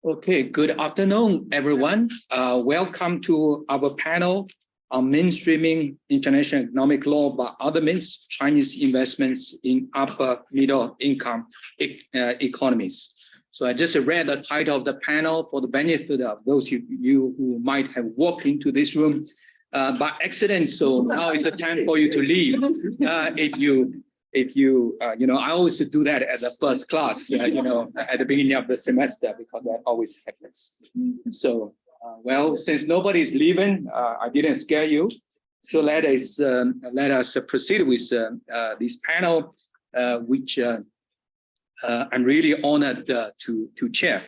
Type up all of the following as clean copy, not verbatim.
Okay, good afternoon, everyone. Welcome to our panel on mainstreaming international economic law by other means, Chinese investments in upper middle income economies. So I just read the title of the panel for the benefit of those of you who might have walked into this room by accident. So now is the time for you to leave. If you I always do that at the first class, at the beginning of the semester, because that always happens. So, well, since nobody's leaving, I didn't scare you. So let us proceed with this panel, which I'm really honored to chair.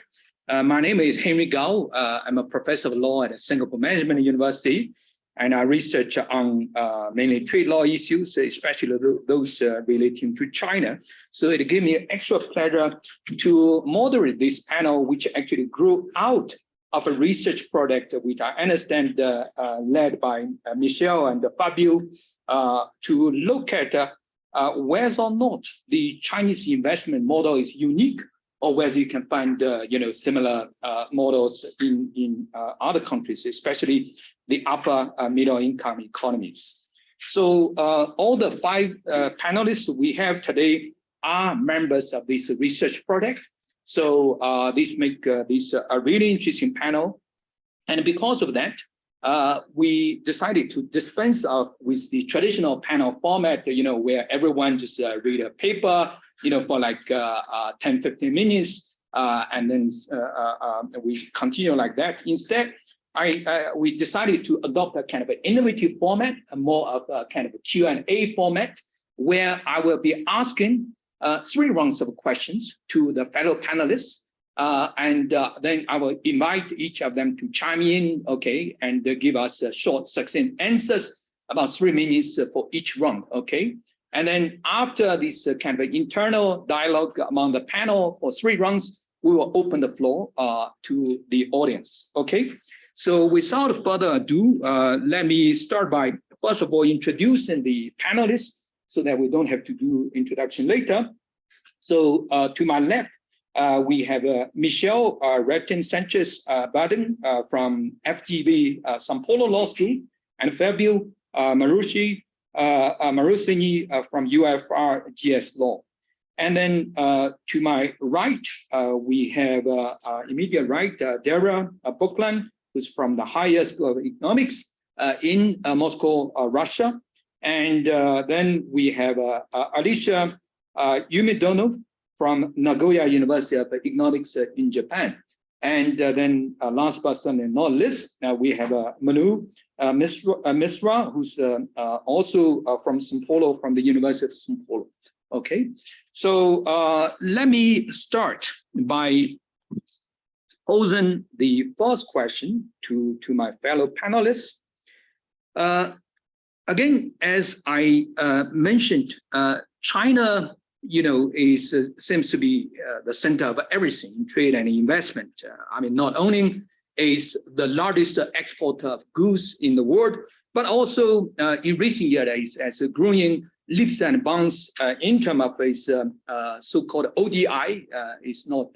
My name is Henry Gao. I'm a professor of law at Singapore Management University. And I research on mainly trade law issues, especially those relating to China. So it gave me extra pleasure to moderate this panel, which actually grew out of a research project, which I understand led by Michelle and Fabio, to look at whether or not the Chinese investment model is unique, or whether you can find similar models in other countries, especially the upper middle income economies. So all the five panelists we have today are members of this research project. So this make this a really interesting panel. And because of that, we decided to dispense with the traditional panel format, where everyone just read a paper, for like 10, 15 minutes, and then we continue like that. Instead, we decided to adopt a kind of an innovative format, more of a kind of a Q&A format, where I will be asking 3 rounds of questions to the fellow panelists, and then I will invite each of them to chime in, okay, and give us short, succinct answers, about 3 minutes for each round, okay? And then after this kind of internal dialogue among the panel for 3 rounds, we will open the floor to the audience, okay? So without further ado, let me start by, first of all, introducing the panelists so that we don't have to do introduction later. So to my left, we have Michelle Retin-Sanchez-Baden from FGV São Paulo Law School, and Fabio Marusini from UFR GS Law. And then to my right, we have immediate right, Dara Buckland, who's from the Higher School of Economics in Moscow, Russia. And then we have Alicia Umedonov from Nagoya University of Economics in Japan. And then last but certainly not least, we have Manu Misra, who's also from São Paulo, from the University of São Paulo. Okay, so let me start by posing the first question to my fellow panelists. Again, as I mentioned, China, seems to be the center of everything in trade and investment. I mean, not only is the largest exporter of goods in the world, but also in recent years as a growing leaps and bounds in terms of its so-called ODI. It's not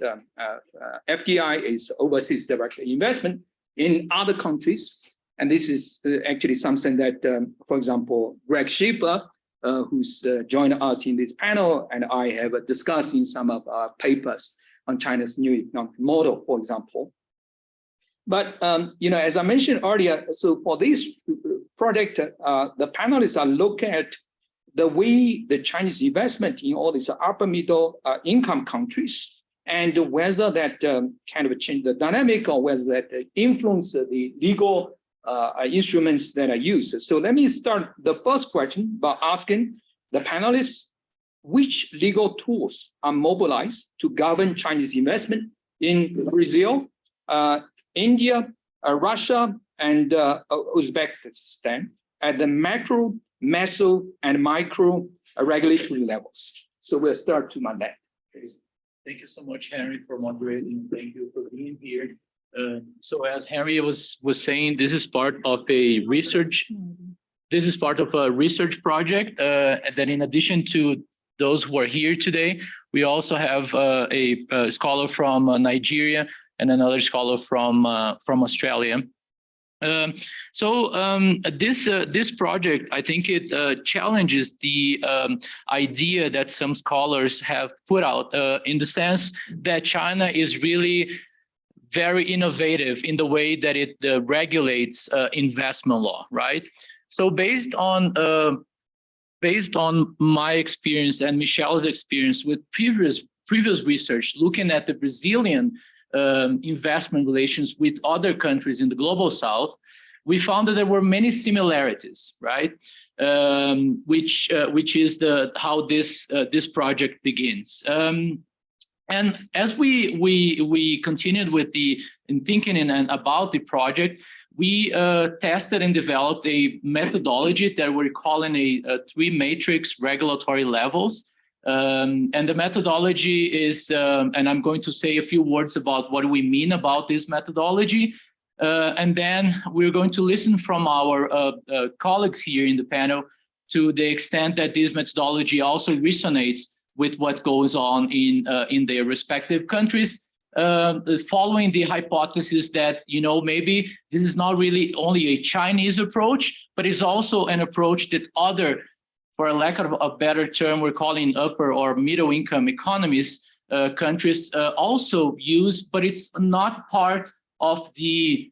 FDI, is overseas direct investment in other countries. And this is actually something that, for example, Greg Schaefer, who's joined us in this panel, and I have discussed in some of our papers on China's new economic model, for example. But, as I mentioned earlier, so for this project, the panelists are looking at the way the Chinese investment in all these upper middle income countries, and whether that kind of change the dynamic, or whether that influence the legal instruments that are used. So let me start the first question by asking the panelists, which legal tools are mobilized to govern Chinese investment in Brazil, India, Russia, and Uzbekistan at the macro, meso, and micro regulatory levels? So we'll start to my left. Thank you so much, Henry, for moderating. Thank you for being here. So as Henry was saying, this is part of a research. This is part of a research project that, in addition to those who are here today, We also have a scholar from Nigeria and another scholar from Australia. This project, I think it challenges the idea that some scholars have put out in the sense that China is really very innovative in the way that it regulates investment law, right? So based on my experience and Michelle's experience with previous research, looking at the Brazilian investment relations with other countries in the global south, we found that there were many similarities, right? Which is how this project begins. And as we continued with thinking about the project, we tested and developed a methodology that we're calling a 3-matrix regulatory levels. And the methodology is, and I'm going to say a few words about what we mean about this methodology. And then we're going to listen from our colleagues here in the panel to the extent that this methodology also resonates with what goes on in their respective countries, following the hypothesis that, you know, maybe this is not really only a Chinese approach, but it's also an approach that other, for a lack of a better term, we're calling upper or middle income economies, countries also use, but it's not part of the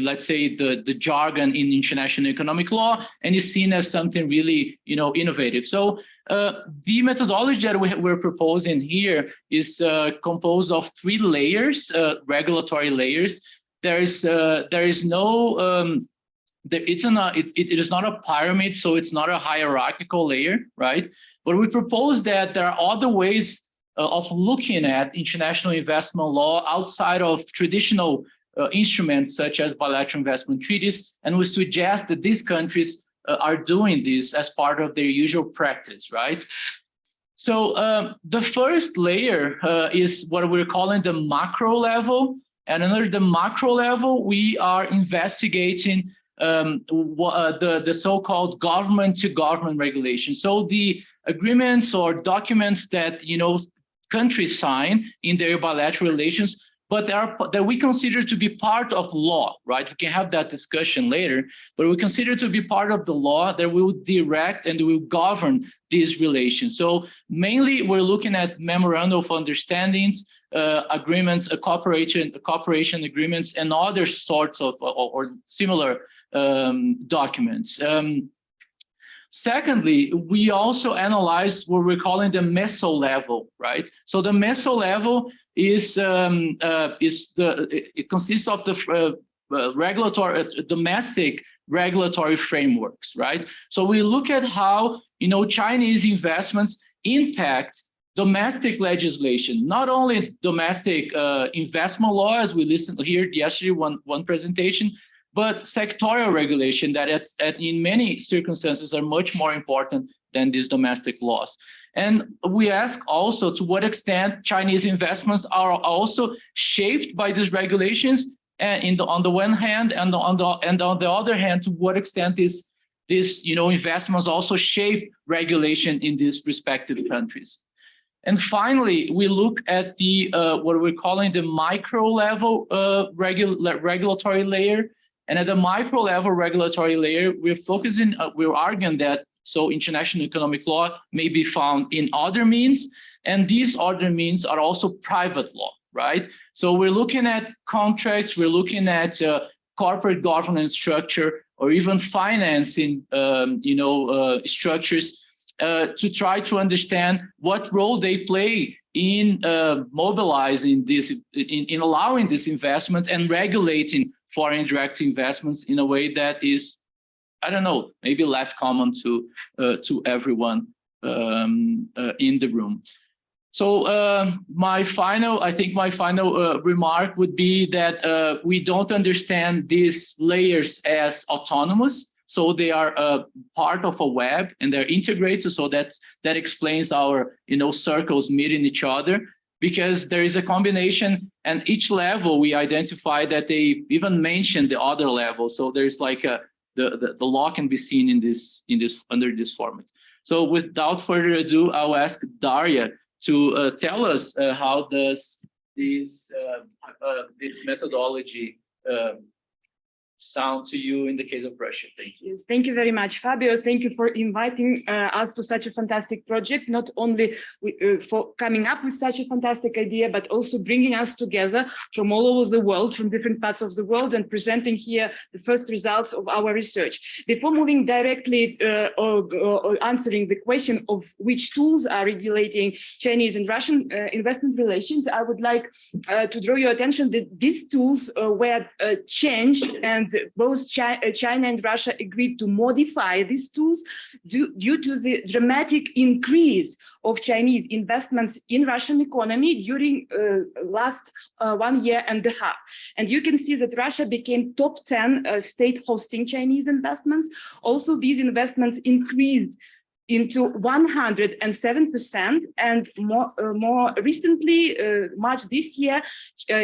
let's say the jargon in international economic law, and is seen as something really, you know, innovative. So the methodology that we're proposing here is composed of 3 layers, regulatory layers. There is no it is not a pyramid, so it's not a hierarchical layer, right? But we propose that there are other ways of looking at international investment law outside of traditional instruments such as bilateral investment treaties, and we suggest that these countries are doing this as part of their usual practice, right? So the first layer is what we're calling the macro level, and under the macro level, we are investigating the so-called government-to-government regulation. So the agreements or documents that, you know, countries sign in their bilateral relations, but that we consider to be part of law, right? We can have that discussion later, but we consider to be part of the law that will direct and will govern these relations. So mainly we're looking at memorandum of understandings, agreements, cooperation agreements, and other sorts of or similar documents. Secondly, we also analyze what we're calling the meso level, right? So the meso level is it consists of the domestic regulatory frameworks, right? So we look at how, you know, Chinese investments impact domestic legislation, not only domestic investment law, as we listened to here yesterday, one presentation, but sectorial regulation that in many circumstances are much more important than these domestic laws. And we ask also to what extent Chinese investments are also shaped by these regulations, and on the one hand, and on the other hand, to what extent this you know, investments also shape regulation in these respective countries. And finally, we look at the what we're calling the micro level regulatory layer. And at the micro level regulatory layer, we're arguing that so international economic law may be found in other means, and these other means are also private law, right? So we're looking at contracts, we're looking at corporate governance structure, or even financing, you know, structures to try to understand what role they play in mobilizing this, in allowing these investments and regulating foreign direct investments in a way that is, I don't know, maybe less common to everyone in the room. So my final remark would be that we don't understand these layers as autonomous. So they are part of a web and they're integrated. So that explains our, you know, circles meeting each other, because there is a combination, and each level we identify that they even mention the other level. So there's like the law can be seen in this under this format. So without further ado, I'll ask Daria to tell us how does this methodology sound to you in the case of Russia. Thank you. Yes, thank you very much, Fabio. Thank you for inviting us to such a fantastic project, not only for coming up with such a fantastic idea, but also bringing us together from all over the world, from different parts of the world, and presenting here the first results of our research. Before moving directly or answering the question of which tools are regulating Chinese and Russian investment relations, I would like to draw your attention that these tools were changed, and both China and Russia agreed to modify these tools due to the dramatic increase of Chinese investments in Russian economy during last 1 year and a half. And you can see that Russia became top 10 state hosting Chinese investments. Also, these investments increased into 107%, and more recently, March this year,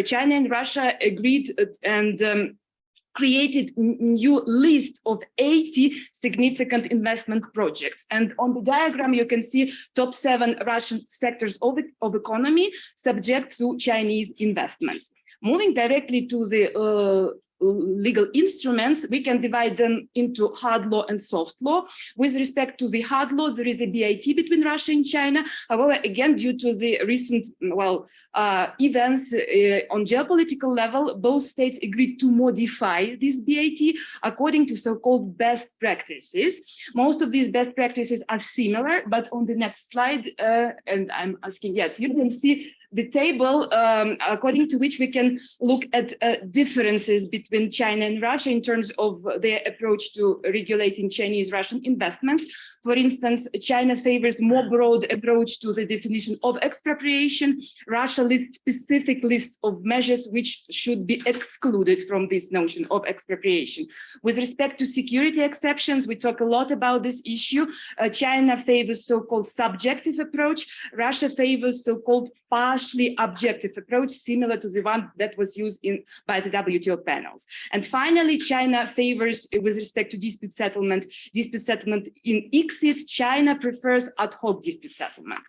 China and Russia agreed and created new list of 80 significant investment projects. And on the diagram, you can see top 7 Russian sectors of economy subject to Chinese investments. Moving directly to the legal instruments, we can divide them into hard law and soft law. With respect to the hard law, there is a BIT between Russia and China. However, again, due to the recent events on geopolitical level, both states agreed to modify this BIT according to so-called best practices. Most of these best practices are similar, but on the next slide, and I'm asking, yes, you can see the table according to which we can look at differences between China and Russia in terms of their approach to regulating Chinese-Russian investments. For instance, China favors more broad approach to the definition of expropriation. Russia lists specific lists of measures which should be excluded from this notion of expropriation. With respect to security exceptions, we talk a lot about this issue. China favors so-called subjective approach. Russia favors so-called partially objective approach, similar to the one that was used by the WTO panels. And finally, China favors, with respect to dispute settlement in ICSID. China prefers ad hoc dispute settlement.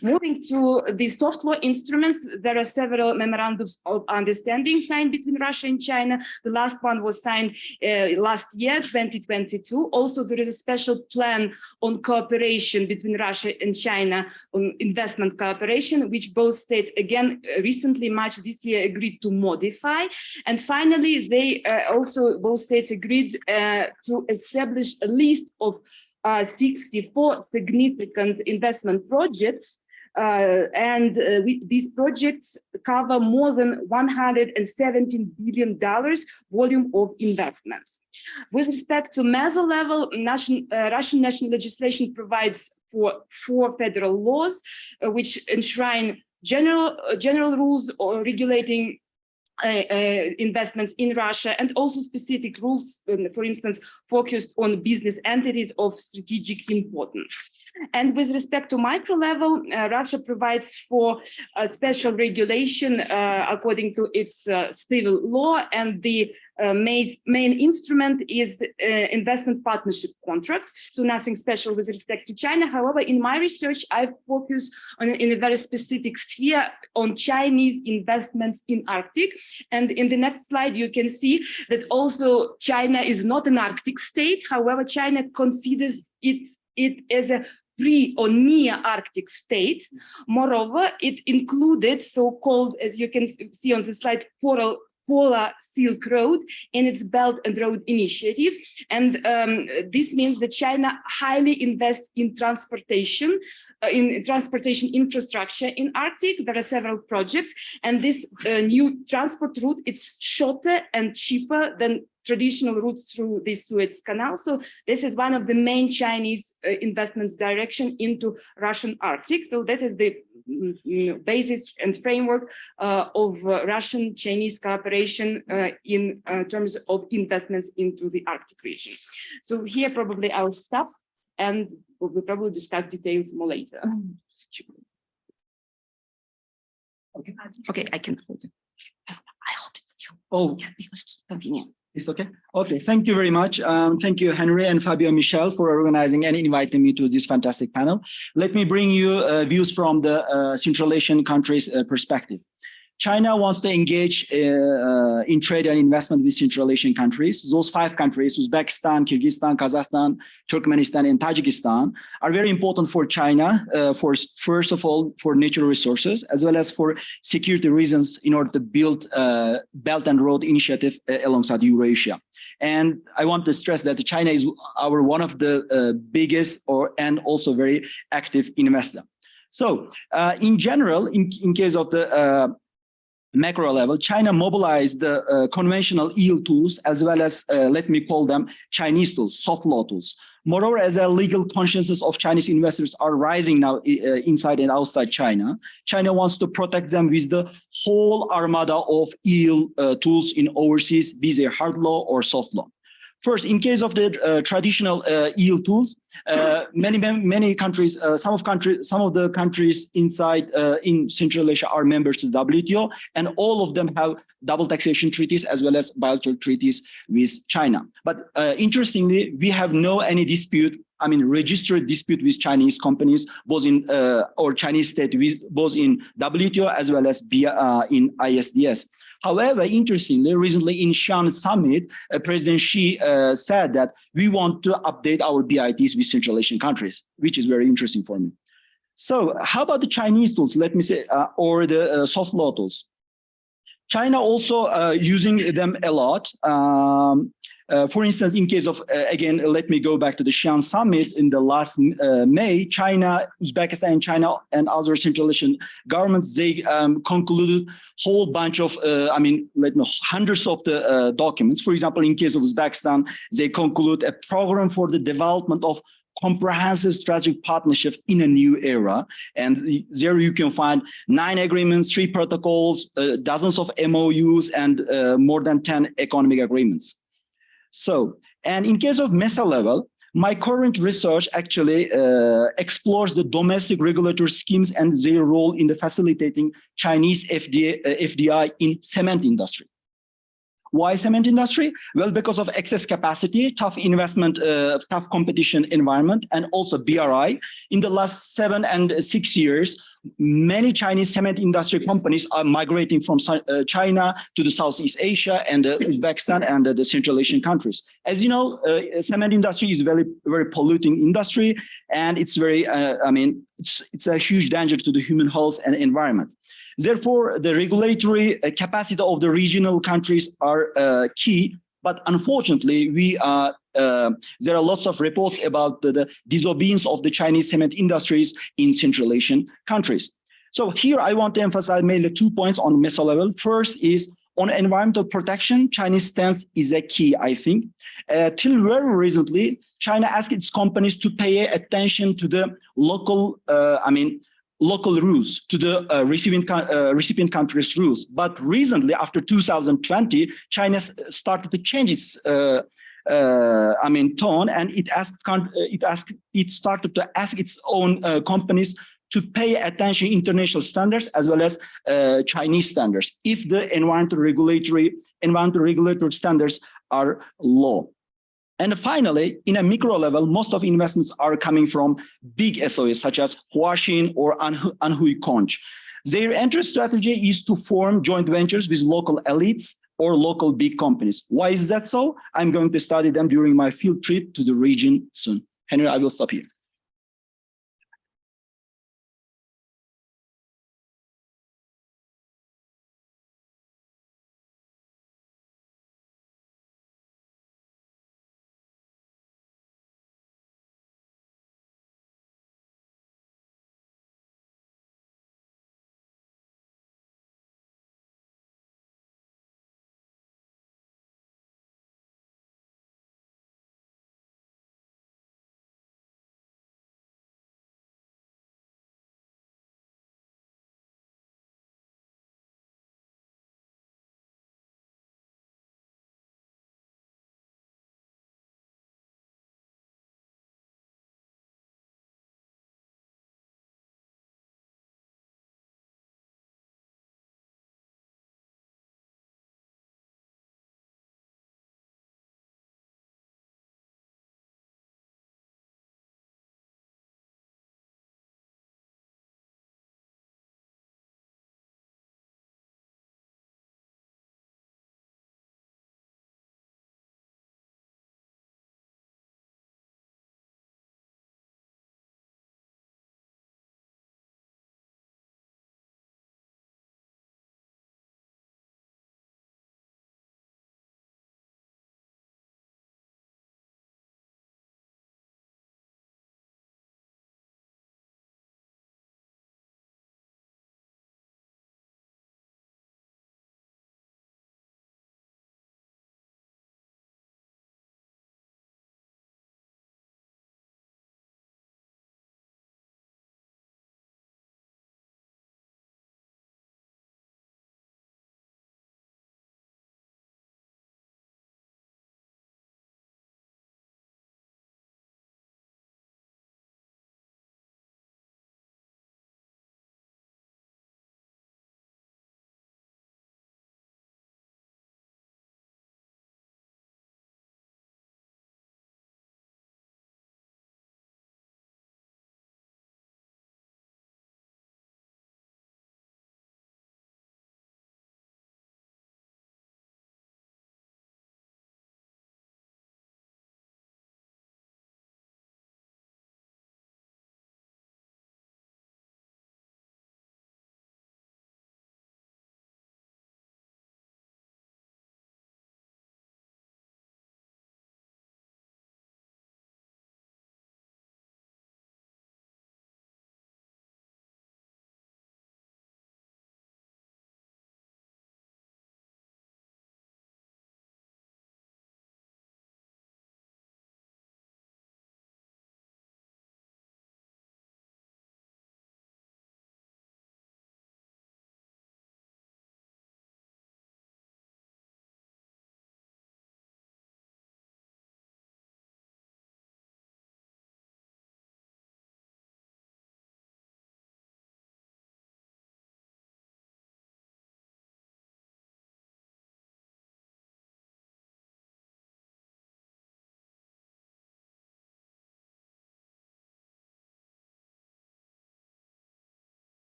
Moving to the soft law instruments, there are several memorandums of understanding signed between Russia and China. The last one was signed last year, 2022. Also, there is a special plan on cooperation between Russia and China on investment cooperation, which both states, again, recently, March this year, agreed to modify. And finally, they also, both states agreed to establish a list of 64 significant investment projects, these projects cover more than $117 billion volume of investments. With respect to meso level, Russian national legislation provides for 4 federal laws, which enshrine general rules or regulating investments in Russia, and also specific rules, for instance, focused on business entities of strategic importance. And with respect to micro level, Russia provides for a special regulation according to its civil law, and the main instrument is investment partnership contract. So nothing special with respect to China. However, in my research, I focus in a very specific sphere on Chinese investments in Arctic. And in the next slide, you can see that also China is not an Arctic state. However, China considers it as a pre or near Arctic state. Moreover, it included so-called, as you can see on the slide, Polar Silk Road in its Belt and Road Initiative. And this means that China highly invests in transportation infrastructure in Arctic. There are several projects, and this new transport route, it's shorter and cheaper than traditional routes through the Suez Canal. So this is one of the main Chinese investments direction into Russian Arctic. So that is the basis and framework of Russian-Chinese cooperation in terms of investments into the Arctic region. So here probably I'll stop, and we'll probably discuss details more later. Okay, I can hold it. I hold it. Oh, Yeah, because it's convenient. It's okay? Okay, thank you very much. Thank you, Henry and Fabio Michel, for organizing and inviting me to this fantastic panel. Let me bring you views from the Central Asian countries' perspective. China wants to engage in trade and investment with Central Asian countries. Those 5 countries, Uzbekistan, Kyrgyzstan, Kazakhstan, Turkmenistan, and Tajikistan, are very important for China, first of all, for natural resources, as well as for security reasons in order to build Belt and Road Initiative alongside Eurasia. And I want to stress that China is one of the biggest and also very active investor. So in general, in case of the macro level, China mobilized the conventional EU tools as well as, let me call them Chinese tools, soft law tools. Moreover, as a legal consciousness of Chinese investors are rising now inside and outside China, China wants to protect them with the whole armada of EU tools in overseas, be they hard law or soft law. First, in case of the traditional EU tools, many countries, some of the countries inside in Central Asia are members to the WTO, and all of them have double taxation treaties as well as bilateral treaties with China. But interestingly, we have any dispute. I mean, registered dispute with Chinese companies, both in or Chinese state, both in WTO as well as in ISDS. However, interestingly, recently in Xi'an summit, President Xi said that we want to update our BITs with Central Asian countries, which is very interesting for me. So how about the Chinese tools, let me say, or the soft law tools? China also using them a lot. For instance, in case of, again, let me go back to the Xi'an summit in the last May, China, Uzbekistan, China, and other Central Asian governments, they concluded whole bunch of, hundreds of the documents. For example, in case of Uzbekistan, they conclude a program for the development of comprehensive strategic partnership in a new era. And there you can find 9 agreements, 3 protocols, dozens of MOUs, and more than 10 economic agreements. So, and in case of MESA level, my current research actually explores the domestic regulatory schemes and their role in the facilitating Chinese FDI in cement industry. Why cement industry? Well, because of excess capacity, tough investment, tough competition environment, and also BRI. In the last 7 and 6 years, many Chinese cement industry companies are migrating from China to the Southeast Asia and Uzbekistan and the Central Asian countries. As you know, cement industry is very polluting industry, and it's very, it's a huge danger to the human health and environment. Therefore, the regulatory capacity of the regional countries are key, but unfortunately, there are lots of reports about the disobedience of the Chinese cement industries in Central Asian countries. So here I want to emphasize mainly 2 points on MESA level. First is on environmental protection, Chinese stance is a key, I think. Till very recently, China asked its companies to pay attention to the local, local rules, to the recipient countries' rules. But recently, after 2020, China started to change its tone, and it started to ask its own companies to pay attention to international standards as well as Chinese standards if the environmental regulatory standards are low. And finally, in a micro level, most of investments are coming from big SOEs such as Huaxin or Anhui Conch. Their entry strategy is to form joint ventures with local elites or local big companies. Why is that so? I'm going to study them during my field trip to the region soon. Henry, I will stop here.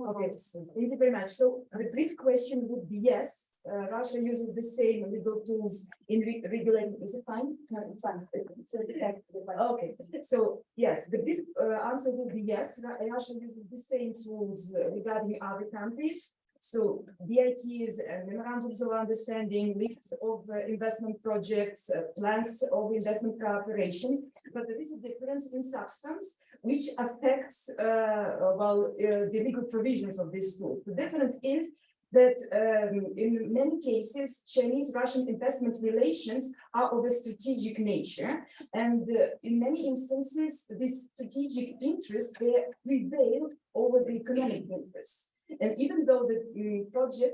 Okay, so thank you very much. So the brief question would be yes, Russia uses the same legal tools in regulating. Is it fine? No, it's fine. Okay, so yes, the brief answer would be yes. Russia uses the same tools regarding other countries. So BITs and memorandums of understanding, lists of investment projects, plans of investment cooperation, but there is a difference in substance which affects the legal provisions of this tool. The difference is that in many cases, Chinese-Russian investment relations are of a strategic nature, and in many instances, this strategic interest prevail over the economic interests. And even though the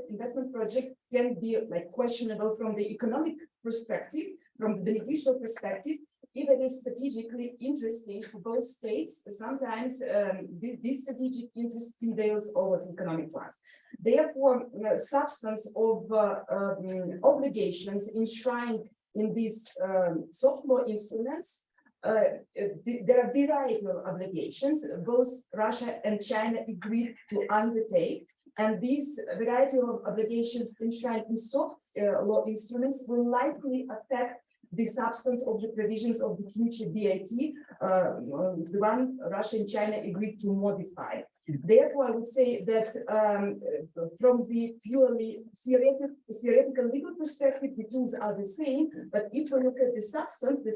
investment project can be like questionable from the economic perspective, from the beneficial perspective, if it is strategically interesting for both states, sometimes this strategic interest prevails over the economic ones. Therefore, substance of obligations enshrined in these soft law instruments, there are variety of obligations both Russia and China agreed to undertake, and these variety of obligations enshrined in soft law instruments will likely affect the substance of the provisions of the future BIT, the one Russia and China agreed to modify. Therefore, I would say that from the purely theoretical legal perspective, the tools are the same, but if we look at the substance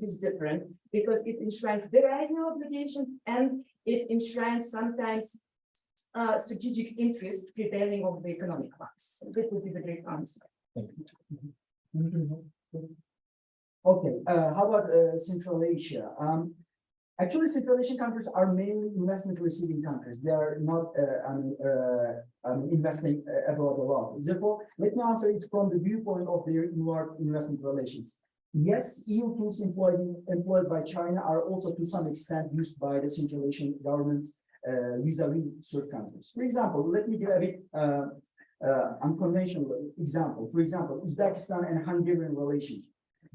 is different because it enshrines variety of obligations and it enshrines sometimes strategic interests prevailing over the economic ones. That would be the brief answer. Okay, how about Central Asia? Actually, Central Asian countries are mainly investment receiving countries. They are not investing abroad a lot. Therefore, let me answer it from the viewpoint of their inward investment relations. Yes, EU tools employed by China are also to some extent used by the Central Asian governments vis-a-vis third countries. For example, let me give a bit unconventional example. For example, Uzbekistan and Hungarian relations.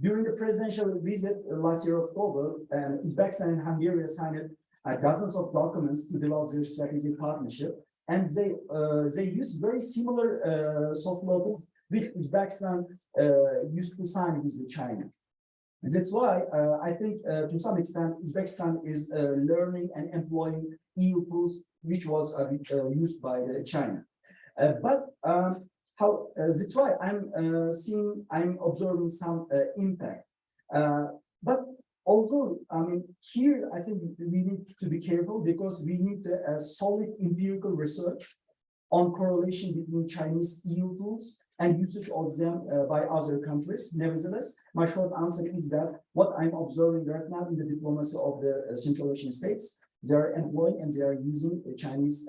During the presidential visit last year, October, Uzbekistan and Hungary signed dozens of documents to develop their strategic partnership, and they used very similar soft law tools which Uzbekistan used to sign with China. And that's why I think to some extent Uzbekistan is learning and employing EU tools which was used by China. That's why I'm observing some impact. But also, here I think we need to be careful because we need a solid empirical research on correlation between Chinese EU tools and usage of them by other countries. Nevertheless, my short answer is that what I'm observing right now in the diplomacy of the Central Asian states, they are employing and they are using the Chinese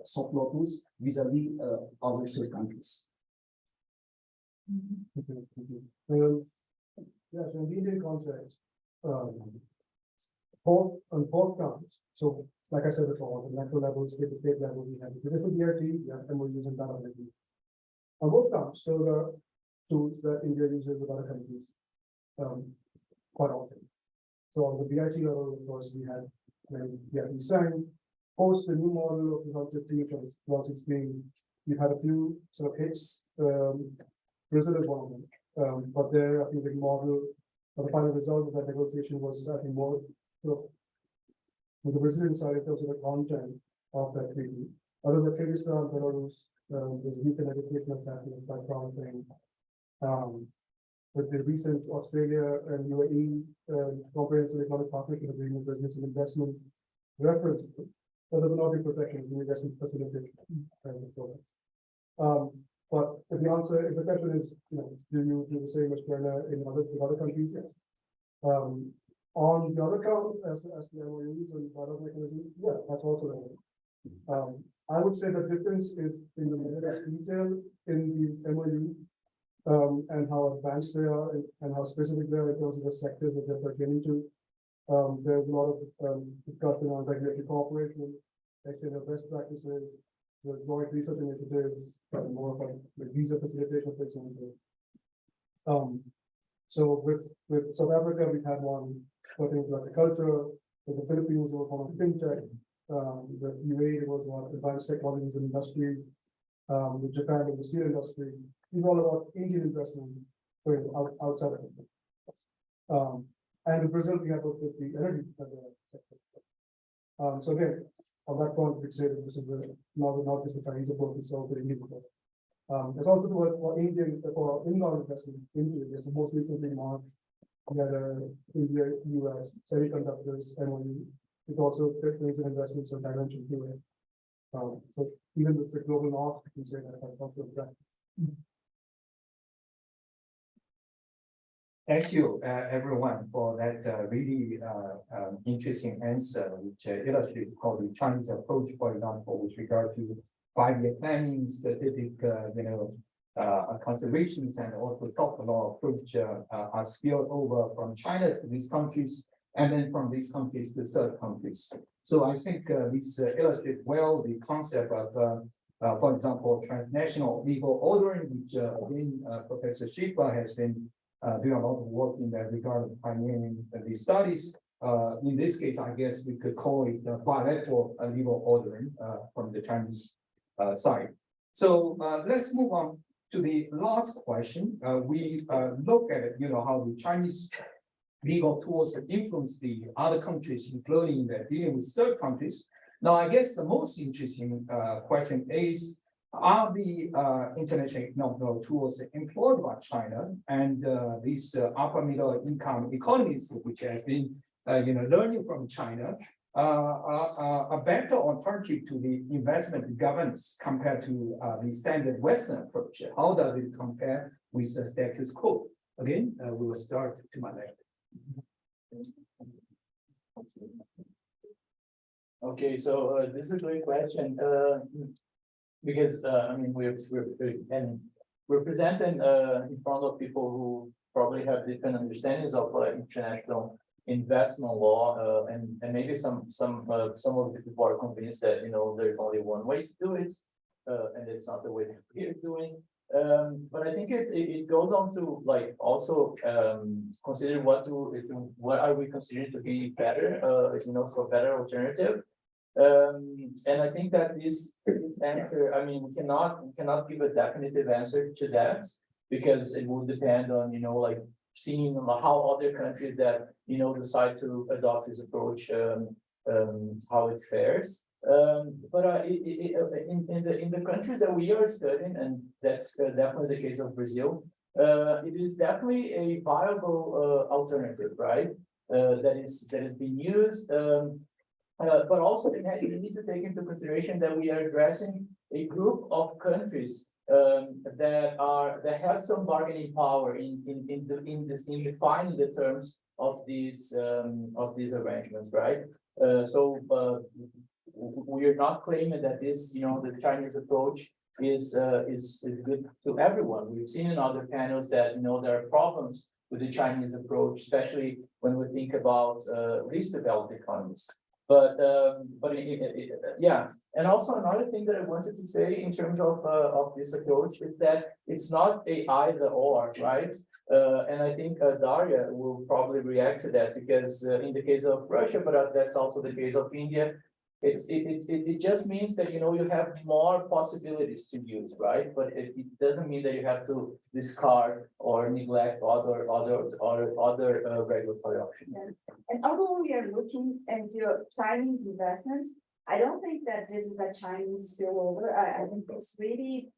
soft law tools vis-a-vis other third countries. Yes, in the Indian context, both counts. So, like I said before, on the macro level, state level, we have the different BRT, we have MOUs and data. On both counts, there are tools that India uses with other countries quite often. So on the BIT level, of course, we had we signed post the new model of 2015 from 2016. We've had a few sort of hits. Brazil is one of them. But there, I think the model or the final result of that negotiation was, I think, more sort of with the Brazilian side in terms of the content of that treaty. Other than Kyrgyzstan, Belarus, there's youth and education happening quite promising. With the recent Australia and UAE comprehensive economic partnership agreement, there's some investment reference. So there's not be protection, the investment facilitation. But if the answer, if the question is, do you do the same as China in other countries? Yes. On the other count, as the MOUs and other mechanisms, yeah, that's also relevant. I would say the difference is in the detail in these MOUs and how advanced they are and how specific they are in terms of the sectors that they're pertaining to. There's a lot of discussion on regulatory cooperation, exchange of best practices, the joint research initiatives, more of like visa facilitation, for example. So with South Africa, we've had one for things like the culture. With the Philippines, we're on fintech. The UAE, there was what advanced technologies and industry. With Japan and the steel industry, it's all about Indian investment going outside of India. And in Brazil, we have with the energy sector. So again, on that front, we'd say that this is not just a Chinese approach, it's also the Indian approach. There's also for Indian, for inbound investment in India, so most recently in March, we had India, US, semiconductors, MOU. It also creates an investment in dimension to it. So even with the global north, we can say that I talked about that. Thank you, everyone, for that really interesting answer, which illustrates how the Chinese approach, for example, with regard to 5-year planning, specific, conservations, and also top law approach are spilled over from China to these countries, and then from these countries to third countries. So I think this illustrates well the concept of, for example, transnational legal ordering, which again, Professor Shifa has been doing a lot of work in that regard of pioneering these studies. In this case, I guess we could call it bilateral legal ordering from the Chinese side. So let's move on to the last question. We look at it, how the Chinese legal tools influence the other countries, including dealing with third countries. Now, I guess the most interesting question is, are the international economic tools employed by China and these upper middle income economies, which has been learning from China, a better alternative to the investment governance compared to the standard Western approach? How does it compare with the status quo? Again, we will start to my left. Okay, so this is a great question. Because I mean we're presenting in front of people who probably have different understandings of international investment law, and maybe some of the people are convinced that there's only one way to do it, and it's not the way that we're doing. But I think it goes on to also consider what are we considering to be better, for a better alternative. And I think that this answer, I mean, we cannot give a definitive answer to that, because it will depend on, seeing how other countries that, decide to adopt this approach, how it fares. But in the countries that we are studying, and that's definitely the case of Brazil, it is definitely a viable alternative, right? That is being used. But also we need to take into consideration that we are addressing a group of countries that have some bargaining power in defining the terms of these arrangements, right? So we are not claiming that this, the Chinese approach is good to everyone. We've seen in other panels that there are problems with the Chinese approach, especially when we think about least developed economies. But yeah, and also another thing that I wanted to say in terms of this approach is that it's not a either or, right? And I think Daria will probably react to that, because in the case of Russia, but that's also the case of India, it just means that you have more possibilities to use, right? But it doesn't mean that you have to discard or neglect other regulatory options. Yeah. And although we are looking at your Chinese investments, I don't think that this is a Chinese spillover. I think it's really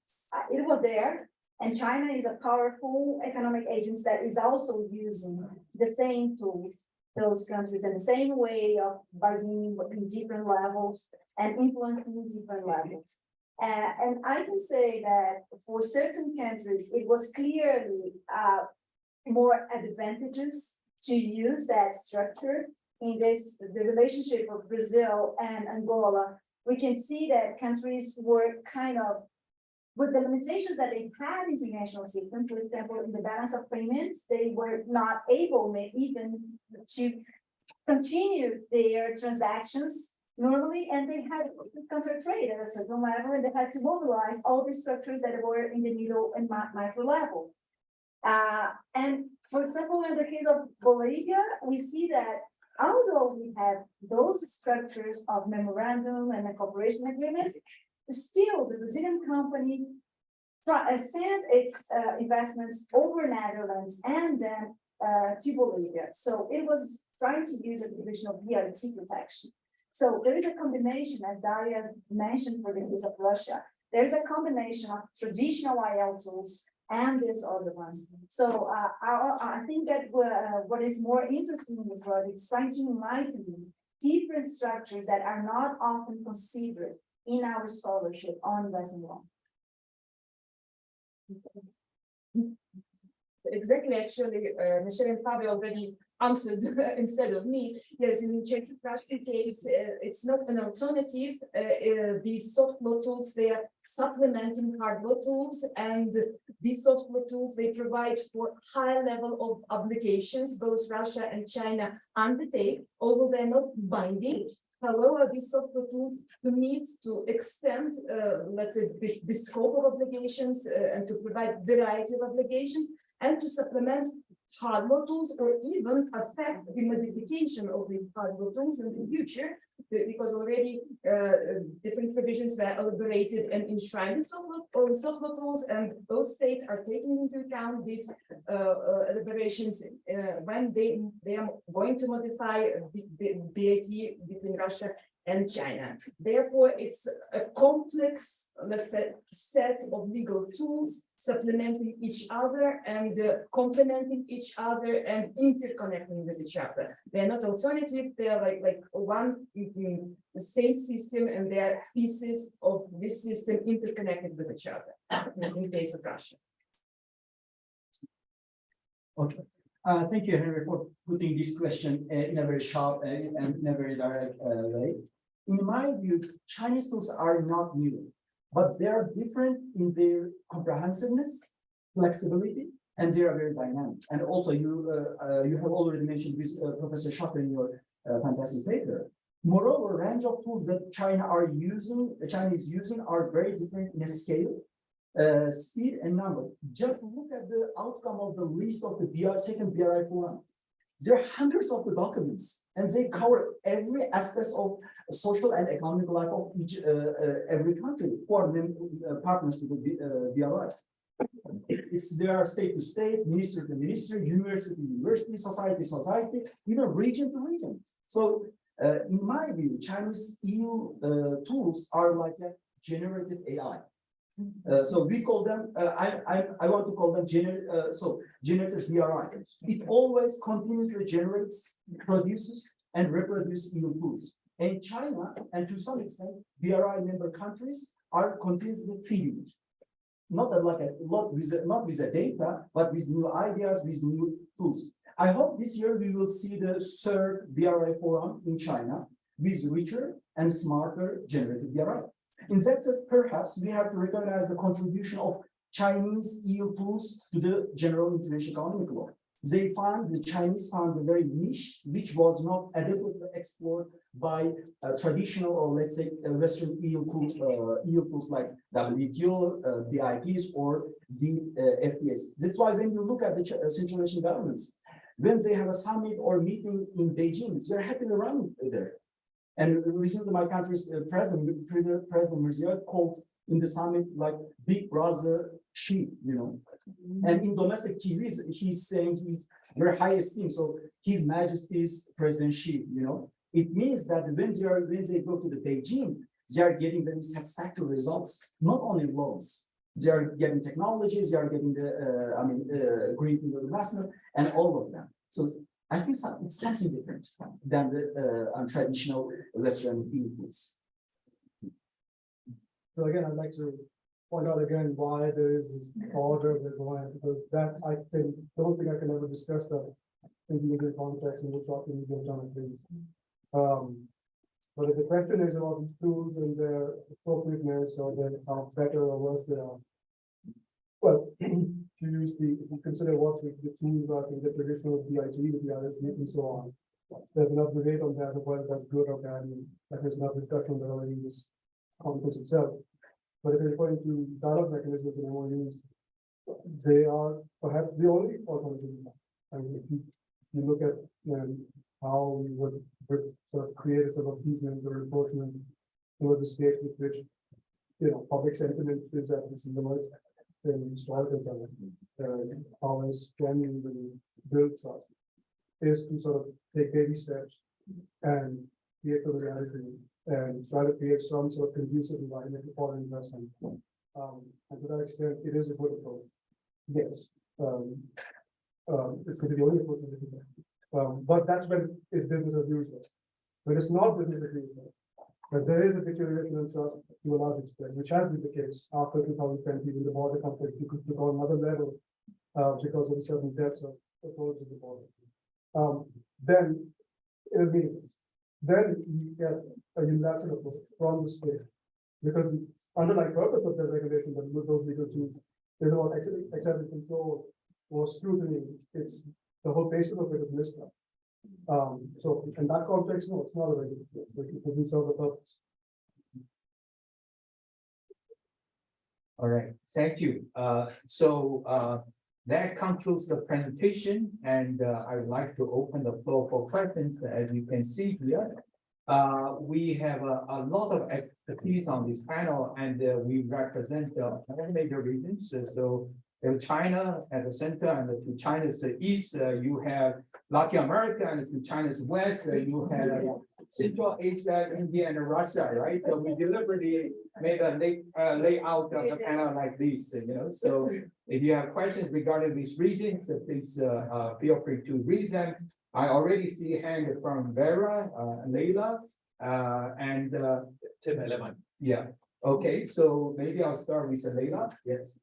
it was there, and China is a powerful economic agent that is also using the same tools. Those countries in the same way of bargaining in different levels and influencing different levels. And I can say that for certain countries, it was clearly more advantageous to use that structure. In the relationship of Brazil and Angola, we can see that countries were kind of, with the limitations that they had in the international system, for example, in the balance of payments, they were not able even to continue their transactions normally, and they had counter trade at a certain level, and they had to mobilize all the structures that were in the middle and micro level. And for example, in the case of Bolivia, we see that although we have those structures of memorandum and a cooperation agreement, still the Brazilian company sent its investments over Netherlands and then to Bolivia. So it was trying to use a traditional BIT protection. So there is a combination, as Daria mentioned for the case of Russia, there's a combination of traditional IL tools and these other ones. So I think that what is more interesting in the project is trying to enlighten different structures that are not often considered in our scholarship on investment law. Exactly, actually, Michelle and Fabio already answered instead of me. Yes, in Czech-Russian case, it's not an alternative. These soft law tools, they are supplementing hard law tools, and these soft law tools, they provide for high level of obligations, both Russia and China undertake, although they're not binding. However, these soft law tools permit to extend, let's say, the scope of obligations and to provide variety of obligations, and to supplement hard law tools, or even affect the modification of the hard law tools in the future, because already different provisions were elaborated and enshrined in soft law tools, and both states are taking into account these elaborations when they are going to modify the BAT between Russia and China. Therefore, it's a complex, let's say, set of legal tools supplementing each other and complementing each other and interconnecting with each other. They're not alternative, they're like one the same system, and they're pieces of this system interconnected with each other in the case of Russia. Okay. Thank you, Henry, for putting this question in a very sharp and in a very direct way. In my view, Chinese tools are not new, but they are different in their comprehensiveness, flexibility, and they are very dynamic. And also, you have already mentioned this, Professor Schachter, in your fantastic paper. Moreover, range of tools that China is using are very different in scale, speed, and number. Just look at the outcome of the list of the second BRI forum. There are hundreds of the documents, and they cover every aspect of social and economic life of each every country who are partners to the BRI. They are state to state, ministry to ministry, university to university, society to society, even region to region. So, in my view, Chinese EU tools are like a generative AI. So we call them, I want to call them generative BRI. It always continuously generates, produces, and reproduces EU tools. And China, and to some extent, BRI member countries are continuously feeding it. Not with the data, but with new ideas, with new tools. I hope this year we will see the third BRI forum in China with richer and smarter generative BRI. In that sense, perhaps we have to recognize the contribution of Chinese EU tools to the general international economic law. The Chinese found a very niche, which was not adequately explored by traditional, or let's say Western EU tools like WTO, BIPs, or the FTAs. That's why when you look at the Central Asian governments, when they have a summit or meeting in Beijing, they're happily running there. And recently, my country's President Mirziyoyev called in the summit like Big Brother Xi, you know. And in domestic TVs, he's saying he's very high esteem. So His Majesty's President Xi, you know. It means that when they go to the Beijing, they are getting very satisfactory results, not only laws. They are getting technologies, they are getting the green investment, and all of them. So I think it's something different than the traditional Western inputs. So again, I'd like to point out again why there is this order that going, because that don't think I can ever discuss that in the legal context, and we'll talk in the John, please. But if the question is about these tools and their appropriateness, or how better or worse they are, well, if you consider what the tools are in the traditional BIT, the RSD, and so on, there's enough debate on that of whether that's good or bad, and there's enough discussion that already in this conference itself. But if you're referring to dialogue mechanisms and MOUs, they are perhaps the only alternative. And if you look at how we would sort of create a sort of easement or enforcement over the state with which, public sentiment is at this lowest in historical time. How is genuinely build trust is to sort of take baby steps and create the reality and try to create some sort of conducive environment for investment. And to that extent, it is a good approach. Yes. It's the only approach. But that's when it's business as usual. When it's not business as usual, but there is a deterioration in trust to a large extent, which has been the case after 2020 when the border conflict took on another level because of certain deaths of towards the border. Then it will be. Then you get a unilateral approach from the state, because the underlying purpose of the regulation that those legal tools is about exercising control or scrutiny. It's the whole basis of it is mistrust. So in that context, no, it's not a regulation. It doesn't serve the purpose. All right, thank you. That concludes the presentation, and I would like to open the floor for questions. As you can see here, we have a lot of expertise on this panel, and we represent all major regions. So China at the center, and to China's east, you have Latin America, and to China's west, you have Central Asia, India, and Russia, right? So we deliberately made a layout of the panel like this, So if you have questions regarding these regions, please feel free to read them. I already see a hand from Vera, Leila, and Tim Eleman. Yeah. Okay, so maybe I'll start with Leila. Yes.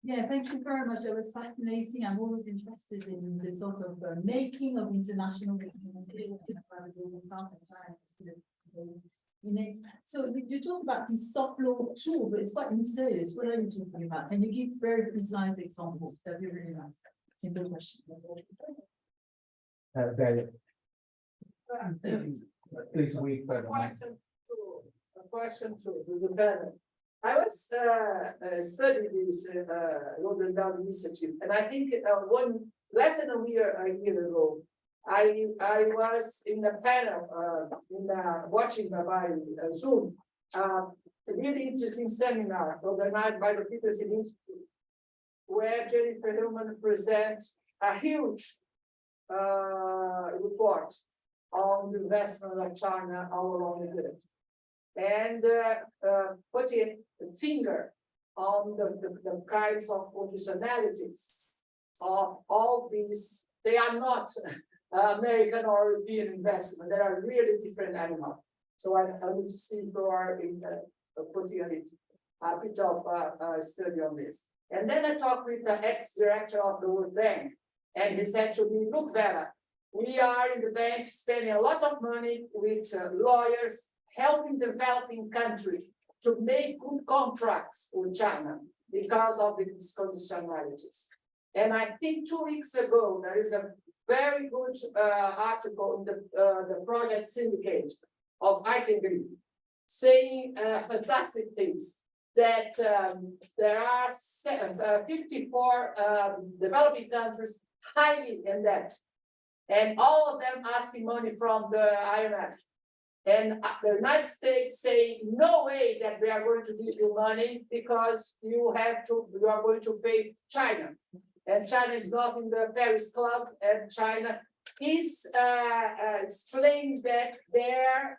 Yeah, thank you very much. It was fascinating. I'm always interested in the sort of making of international in it. So you talk about the soft law tool, but it's quite mysterious. What are you talking about? Can you give very precise examples? That'd be really nice. Simple question. Please wait for the question to the panel. I was studying this Golden Dawn Initiative, and I think less than a year ago, I was in the panel watching by Zoom a really interesting seminar organized by the People's Institute, where Jennifer Hillman presents a huge report on the investment of China all along the world, and putting a finger on the kinds of conditionalities of all these. They are not American or European investment. They are really different animals. So I need to see for putting a bit of study on this. And then I talked with the ex-director of the World Bank, and he said to me, look, Vera, we are in the bank spending a lot of money with lawyers, helping developing countries to make good contracts with China because of these conditionalities. And I think 2 weeks ago, there is a very good article in the Project Syndicate of Eichengreen saying fantastic things, that there are 54 developing countries highly in debt, and all of them asking money from the IMF. And the United States say, no way that we are going to give you money because you are going to pay China. And China is not in the Paris Club, and China is explaining that their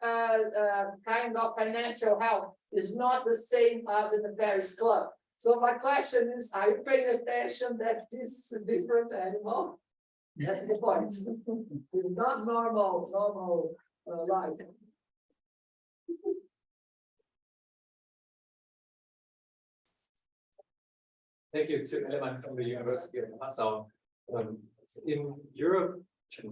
kind of financial help is not the same as in the Paris Club. So my question is, are you paying attention that this is a different animal? That's the point. Not normal life. Thank you to Eleman from the University of Passau. In Europe,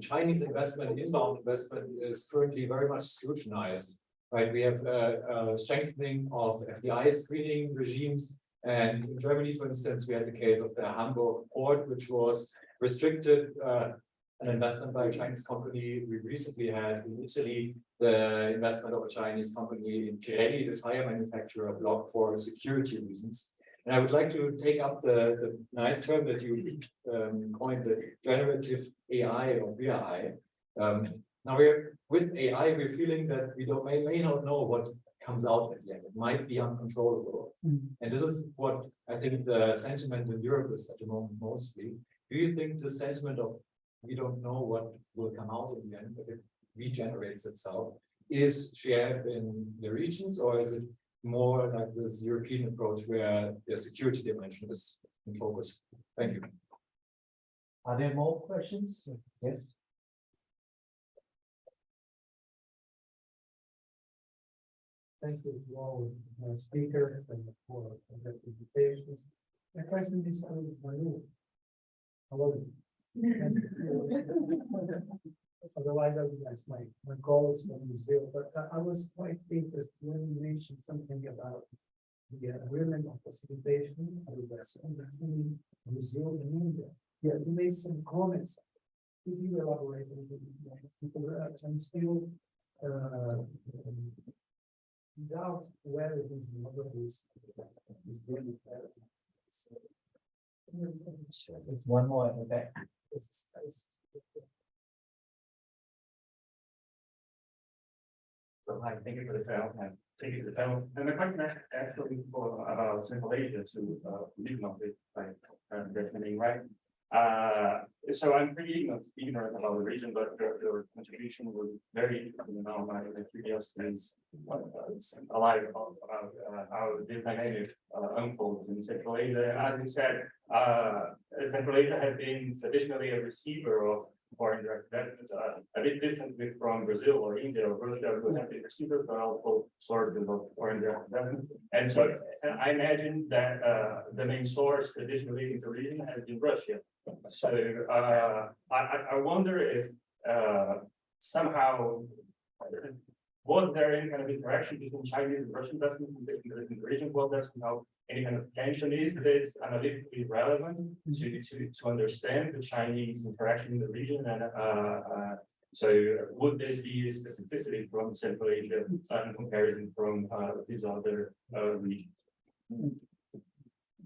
Chinese investment, inbound investment is currently very much scrutinized. Right, we have a strengthening of FDI screening regimes, and in Germany, for instance, we had the case of the Hamburg port, which was restricted. An investment by a Chinese company. We recently had in Italy the investment of a Chinese company in Pirelli, the tire manufacturer, blocked for security reasons. And I would like to take up the nice term that you coined, the generative AI or BI. Now with AI, we're feeling that we may not know what comes out at the end. It might be uncontrollable. And this is what I think the sentiment in Europe is at the moment mostly. Do you think the sentiment of we don't know what will come out in the end, if it regenerates itself, is shared in the regions, or is it more like this European approach where the security dimension is in focus? Thank you. Are there more questions? Yes. Thank you to all speakers and for the presentations. My question is on Manu. However, otherwise I would ask my colleagues from Brazil, but I was quite interested when you mentioned something about the agreement of facilitation of investment between Brazil and India. Yeah, you made some comments. Could you elaborate a little bit? Because I'm still doubt whether this model is really better. There's one more at the back. So hi, thank you for the panel, and thank you for the panel. And the question actually for about Central Asia to region of it, like definitely right. So I'm pretty ignorant about the region, but your contribution was very interesting. Now my curiosity is alive about how the dynamic unfolds in Central Asia. As you said, Central Asia has been traditionally a receiver of foreign direct investments, a bit differently from Brazil or India or Russia, who have been receivers, but also sources of foreign direct investment. And so I imagine that the main source traditionally in the region has been Russia. So I wonder if somehow was there any kind of interaction between Chinese and Russian investment in the region? Was there somehow any kind of tension? Is this analytically relevant to understand the Chinese interaction in the region? And so would this be a specificity from Central Asia in comparison from these other regions?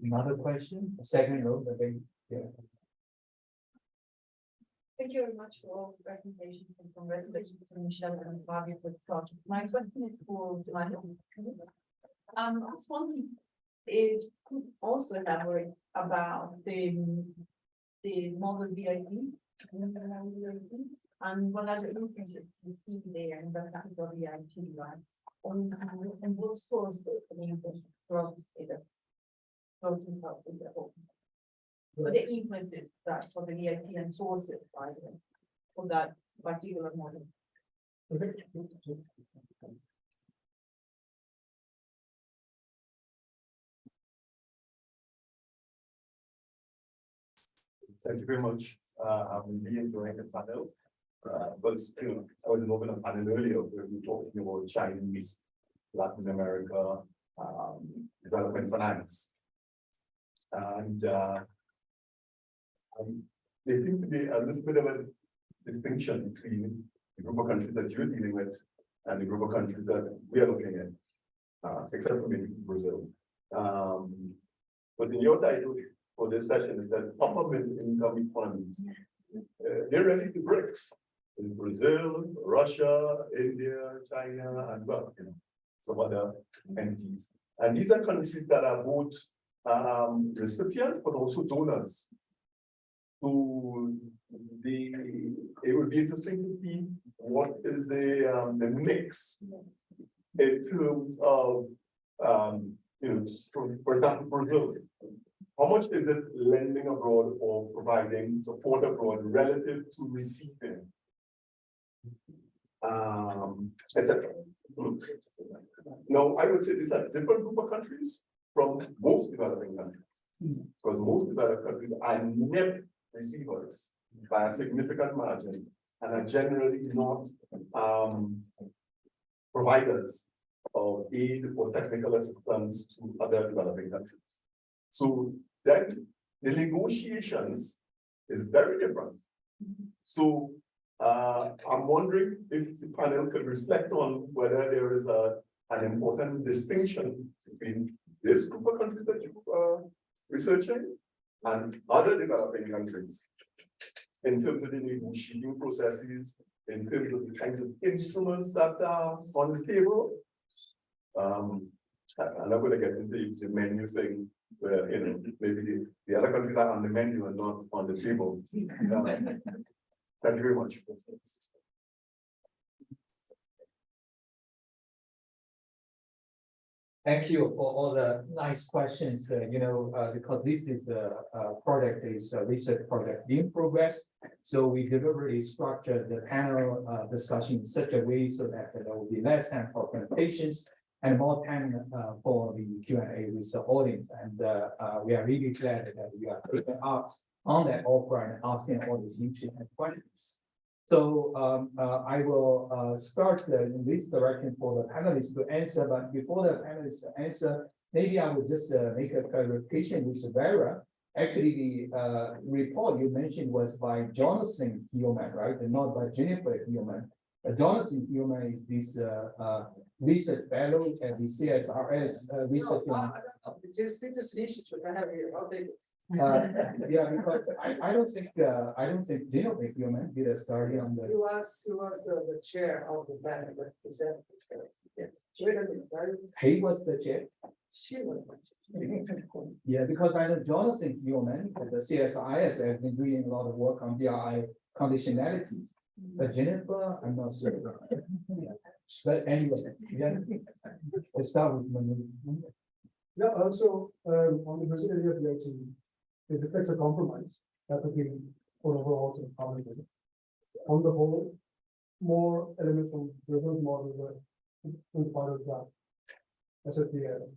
Another question, a second row, I think, yeah. Thank you very much for all the presentations and congratulations to Michelle and Fabio for the project. My question is for Manu. I was wondering if you could also elaborate about the model VIP and what are the influences you see there in the capital VIP, right? And what sources the influence from the whole. For the influences that for the VIP and sources, right, for that particular model. Thank you very much. I'm really enjoying the panel. But still, I was involved in a panel earlier where we were talking about Chinese, Latin America, development finance. And there seems to be a little bit of a distinction between the group of countries that you're dealing with and the group of countries that we are looking at, except for maybe Brazil. But in your title for this session is that upper middle income economies. They're really the BRICS in Brazil, Russia, India, China, and well, some other entities. And these are countries that are both recipients but also donors. So it would be interesting to see what is the mix in terms of for example, Brazil. How much is it lending abroad or providing support abroad relative to receiving? Etc. Now, I would say these are different group of countries from most developing countries, because most developed countries are net receivers by a significant margin and are generally not providers of aid or technical assistance to other developing countries. So then the negotiations is very different. So I'm wondering if the panel could reflect on whether there is an important distinction between this group of countries that you are researching and other developing countries in terms of the negotiating processes, in terms of the kinds of instruments that are on the table. I'm not going to get into the menu thing, where, you know, maybe the other countries are on the menu and not on the table. Thank you very much. Thank you for all the nice questions, because this is the project is a research project in progress. So we deliberately structured the panel discussion in such a way so that there will be less time for presentations and more time for the Q&A with the audience. And we are really glad that you are taking up on that offer and asking all these interesting questions. So I will start in this direction for the panelists to answer, but before the panelists to answer, maybe I will just make a clarification with Vera. Actually, the report you mentioned was by Jonathan Hillman, right? And not by Jennifer Hillman. Jonathan Hillman is this research fellow at the CSRS research. Just institute I have here, I'll take it. Yeah, because I don't think Jennifer Hillman did a study on the. He was the chair of the panel, but is that? Yes. He was the chair. She was. Yeah, because I know Jonathan Hillman at the CSIS has been doing a lot of work on BRI conditionalities. But Jennifer, I'm not sure. But anyway, yeah. Let's start with Manu. Yeah, also, on the Brazil area of the it reflects a compromise that would be overall to the common good. On the whole, more elements from Brazil's model were part of that. As if the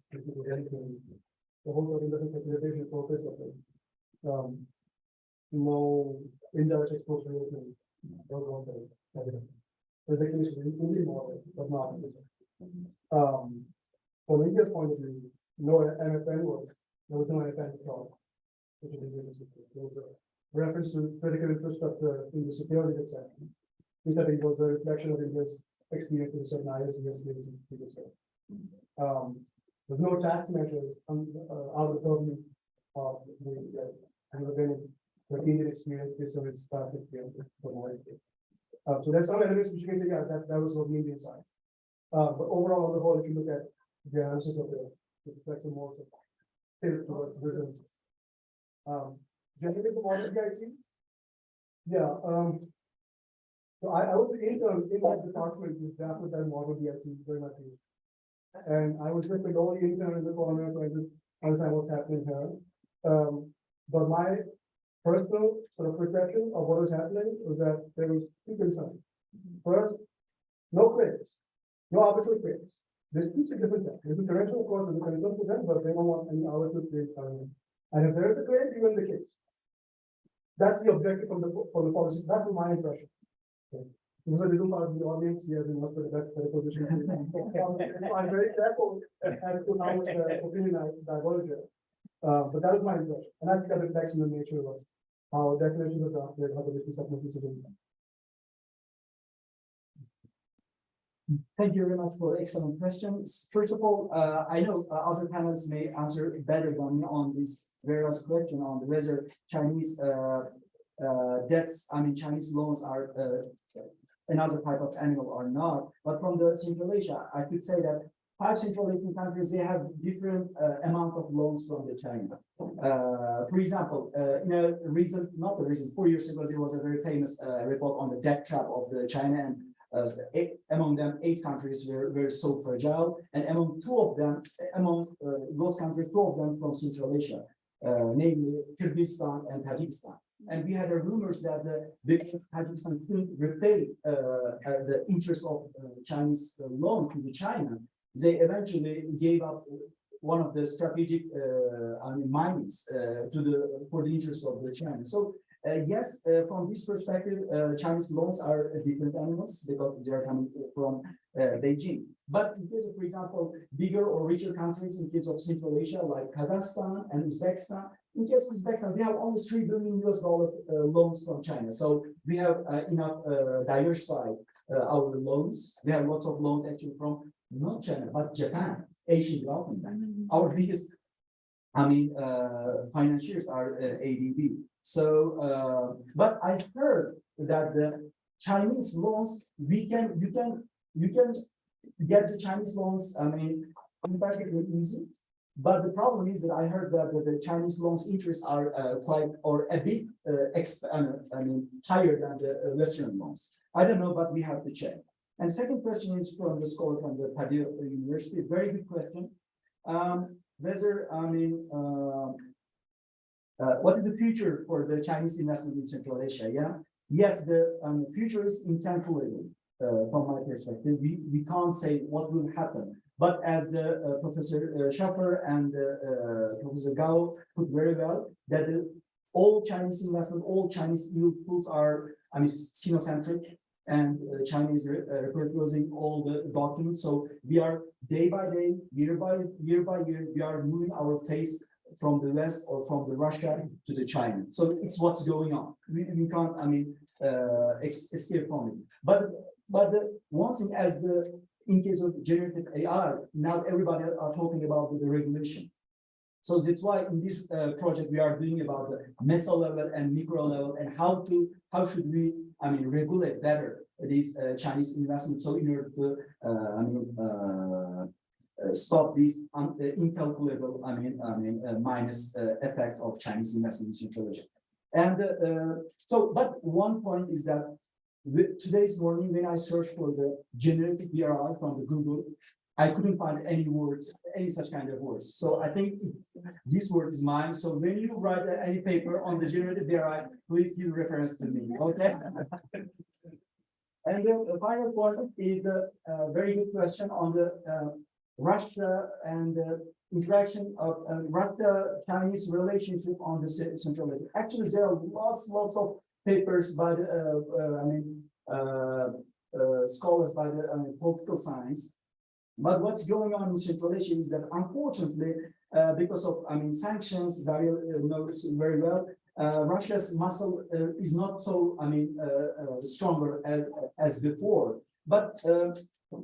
whole doesn't facilitation focus of it. No indirect exposure to those ones that evident. So the case is really model, but not. From India's point of view, no MFN work, there was no MFN at all. Which is there was a reference to critical infrastructure in the security section, which I think was a reflection of India's experience with certain ISDS previously. There's no tax measures out of the purview of the Indian experience based on its past experience. So there's some elements which you can say, yeah, that was on the Indian side. But overall, on the whole, if you look at the analysis of the reflects more towards Britain. Generally, the model IT. Yeah. So I was the intern in that department with that model IT very much. And I was just the only intern in the corner, so I just understand what's happening here. But my personal sort of perception of what was happening was that there was two concerns. First, no claims, no arbitrary claims. There's two significant. There's a correction, of course, there's a concern for them, but they don't want any arbitrary claims. And if there is a claim, you win the case. That's the objective from the policy. That's my impression. Okay. There's a little part of the audience here who not for the best position. I'm very careful as to how much opinion I diverge here. But that is my impression. And I think that reflects in the nature of how definitions are drafted, how the business technologies are done. Thank you very much for excellent questions. First of all, I know other panelists may answer better than me on this various question on whether Chinese debts, Chinese loans are another type of animal or not. But from the Central Asia, I could say that 5 Central Asian countries, they have different amount of loans from the China. For example, not the recent, 4 years ago, there was a very famous report on the debt trap of the China, and among them, 8 countries were so fragile, and among those countries, 2 of them from Central Asia, namely Kyrgyzstan and Tajikistan. And we had rumors that the Tajikistan couldn't repay the interest of Chinese loan to the China. They eventually gave up one of the strategic minings for the interest of the China. So yes, from this perspective, Chinese loans are different animals because they are coming from Beijing. But in case of, for example, bigger or richer countries in case of Central Asia, like Kazakhstan and Uzbekistan, in case of Uzbekistan, we have only $3 billion loans from China. So we have enough diversified our loans. We have lots of loans actually from not China, but Japan, Asian Development Bank. Our biggest, financiers are ADB. So, but I heard that the Chinese loans, you can get the Chinese loans, I mean, comparatively easy. But the problem is that I heard that the Chinese loans interests are quite or a bit higher than the Western loans. I don't know, but we have to check. And second question is from the scholar from the Purdue University. Very good question. What is the future for the Chinese investment in Central Asia? Yeah. Yes, the future is incalculable from my perspective. We can't say what will happen. But as the Professor Schaffer and Professor Gao put very well, that all Chinese investment, all Chinese yield pools are, Sinocentric, and Chinese reproducing all the documents. So we are day by day, year by year, we are moving our face from the West or from the Russia to the China. So it's what's going on. We can't, escape from it. But the one thing, in case of generative AI, now everybody are talking about the regulation. So that's why in this project we are doing about the meso level and micro level, and how should we regulate better these Chinese investments, so in order to stop these incalculable minus effects of Chinese investment in Central Asia. And but one point is that today's morning when I searched for the generative BRI from the Google, I couldn't find any words, any such kind of words. So I think this word is mine. So when you write any paper on the generative BRI, please give reference to me, okay? And the final point is a very good question on the Russia and the interaction of Russia-Chinese relationship on the Central Asia. Actually, there are lots of papers by the scholars by the political science. But what's going on in Central Asia is that unfortunately, because of sanctions, Dario knows very well, Russia's muscle is not so stronger as before. But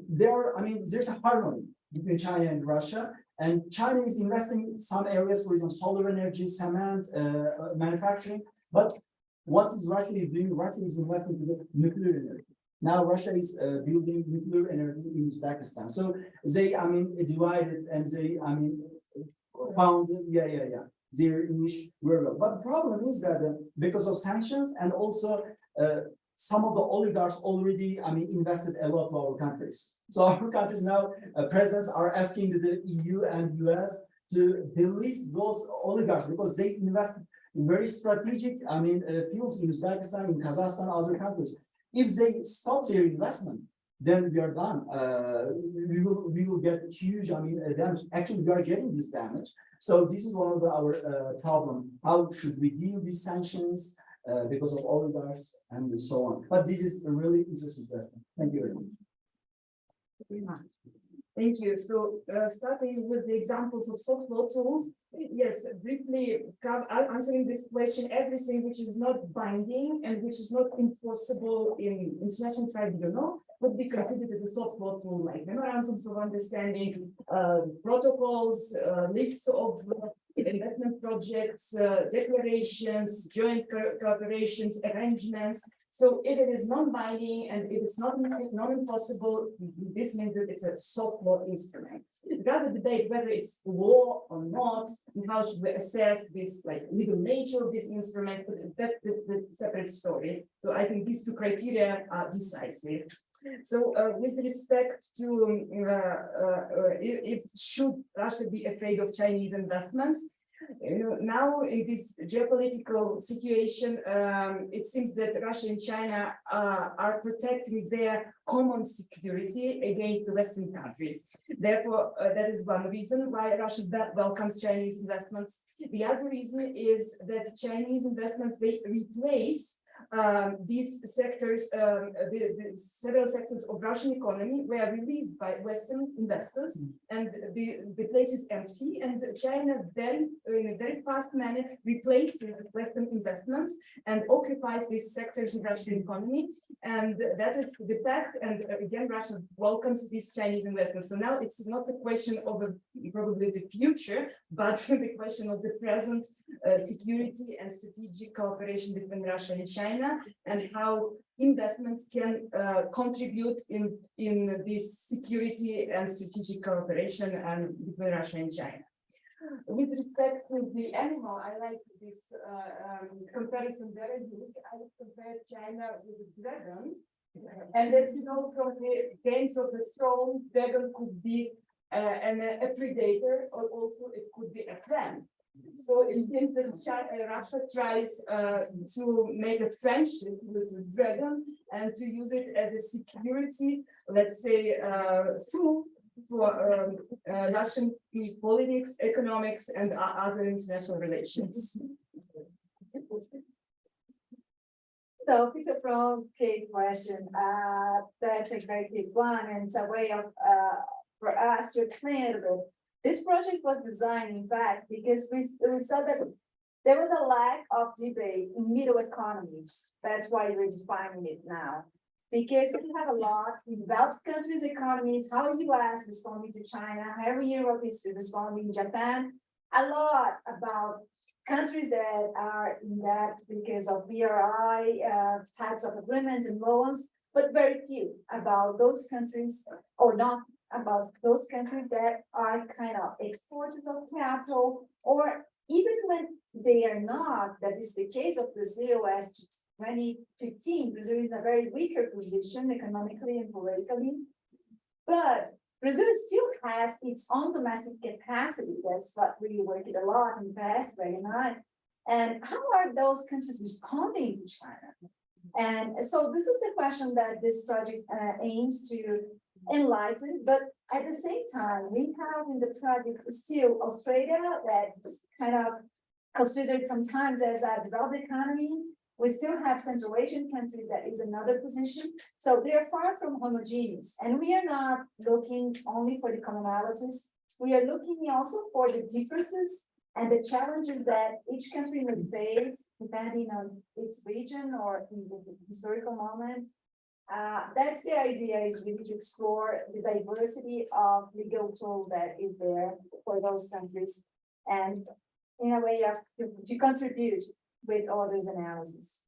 there's a harmony between China and Russia, and China is investing in some areas, for example, solar energy, cement, manufacturing. But what is Russia is doing? Russia is investing in the nuclear energy. Now Russia is building nuclear energy in Uzbekistan. So they, divided and they, found, their niche very well. But the problem is that because of sanctions and also some of the oligarchs already, invested a lot to our countries. So our countries now, presidents are asking the EU and US to delist those oligarchs because they invested in very strategic, fields in Uzbekistan, in Kazakhstan, other countries. If they stop their investment, then we are done. We will get huge, damage. Actually, we are getting this damage. So this is one of our problem. How should we deal with sanctions because of oligarchs and so on? But this is a really interesting question. Thank you very much. Thank you. So starting with the examples of soft law tools, yes, briefly answering this question, everything which is not binding and which is not enforceable in international tribunal would be considered as a soft law tool, like memorandums of understanding, protocols, lists of investment projects, declarations, joint cooperations, arrangements. So if it is non-binding and if it's not impossible, this means that it's a soft law instrument. There's a debate whether it's law or not, and how should we assess this legal nature of this instrument, but that's the separate story. So I think these two criteria are decisive. So with respect to should Russia be afraid of Chinese investments? Now in this geopolitical situation, it seems that Russia and China are protecting their common security against the Western countries. Therefore, that is one reason why Russia welcomes Chinese investments. The other reason is that Chinese investments, they replace these sectors, the several sectors of Russian economy were released by Western investors, and the place is empty, and China then in a very fast manner replaces Western investments and occupies these sectors in Russian economy, and that is the fact. And again, Russia welcomes these Chinese investments. So now it's not a question of probably the future, but the question of the present security and strategic cooperation between Russia and China, and how investments can contribute in this security and strategic cooperation and between Russia and China. With respect to the animal, I like this comparison very good. I would compare China with a dragon. And as you know, from the Games of the Thrones, dragon could be a predator, or also it could be a friend. So it seems that Russia tries to make a friendship with the dragon and to use it as a security, let's say, tool for Russian politics, economics, and other international relations. So pick a big question. That's a very big one, and it's a way of for us to explain it a bit. This project was designed, in fact, because we saw that there was a lack of debate in middle economies. That's why we're defining it now. Because we have a lot in developed countries' economies, how US responding to China, how Europe is responding, Japan, a lot about countries that are in that because of BRI types of agreements and loans, but very few about those countries, or not about those countries that are kind of exporters of capital, or even when they are not, that is the case of Brazil as 2015, Brazil is in a very weaker position economically and politically, but Brazil still has its own domestic capacity. That's what we worked a lot in the past, very nice. And how are those countries responding to China? And so this is the question that this project aims to enlighten, but at the same time, we have in the project still Australia that's kind of considered sometimes as a developed economy. We still have Central Asian countries that is another position. So they are far from homogeneous, and we are not looking only for the commonalities. We are looking also for the differences and the challenges that each country may face depending on its region or in the historical moment. That's the idea, is really to explore the diversity of legal tool that is there for those countries, and in a way of to contribute with others' analysis.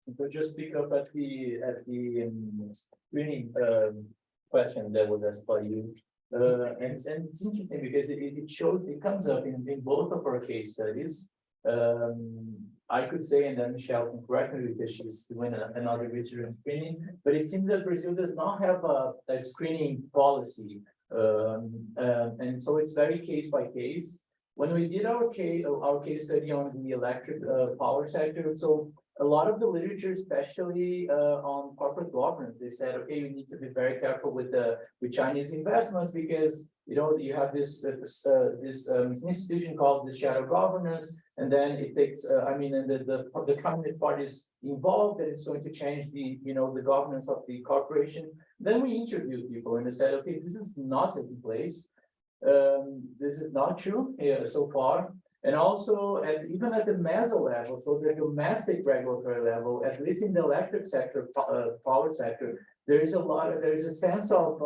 But just pick up at the screening question that was asked by you. And it's interesting because it shows, it comes up in both of our case studies. I could say, and then Michelle can correct me because she's doing another research and screening, but it seems that Brazil does not have a screening policy. And so it's very case by case. When we did our case study on the electric power sector, so a lot of the literature, especially on corporate governance, they said, okay, you need to be very careful with Chinese investments because you have this institution called the shadow governance, and then it takes and the Communist Party is involved, and it's going to change the governance of the corporation. Then we interviewed people, and they said, okay, this is not taking place. This is not true so far. And also even at the meso level, so the domestic regulatory level, at least in the electric sector, power sector, there is a sense of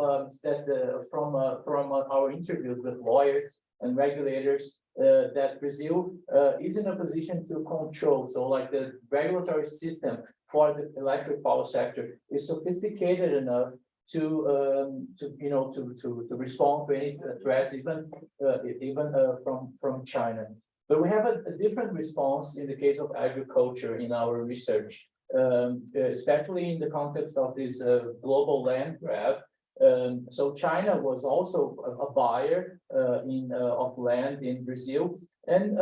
that from our interviews with lawyers and regulators that Brazil is in a position to control. So like the regulatory system for the electric power sector is sophisticated enough to respond to any threats, even from China. But we have a different response in the case of agriculture in our research, especially in the context of this global land grab. So China was also a buyer of land in Brazil, and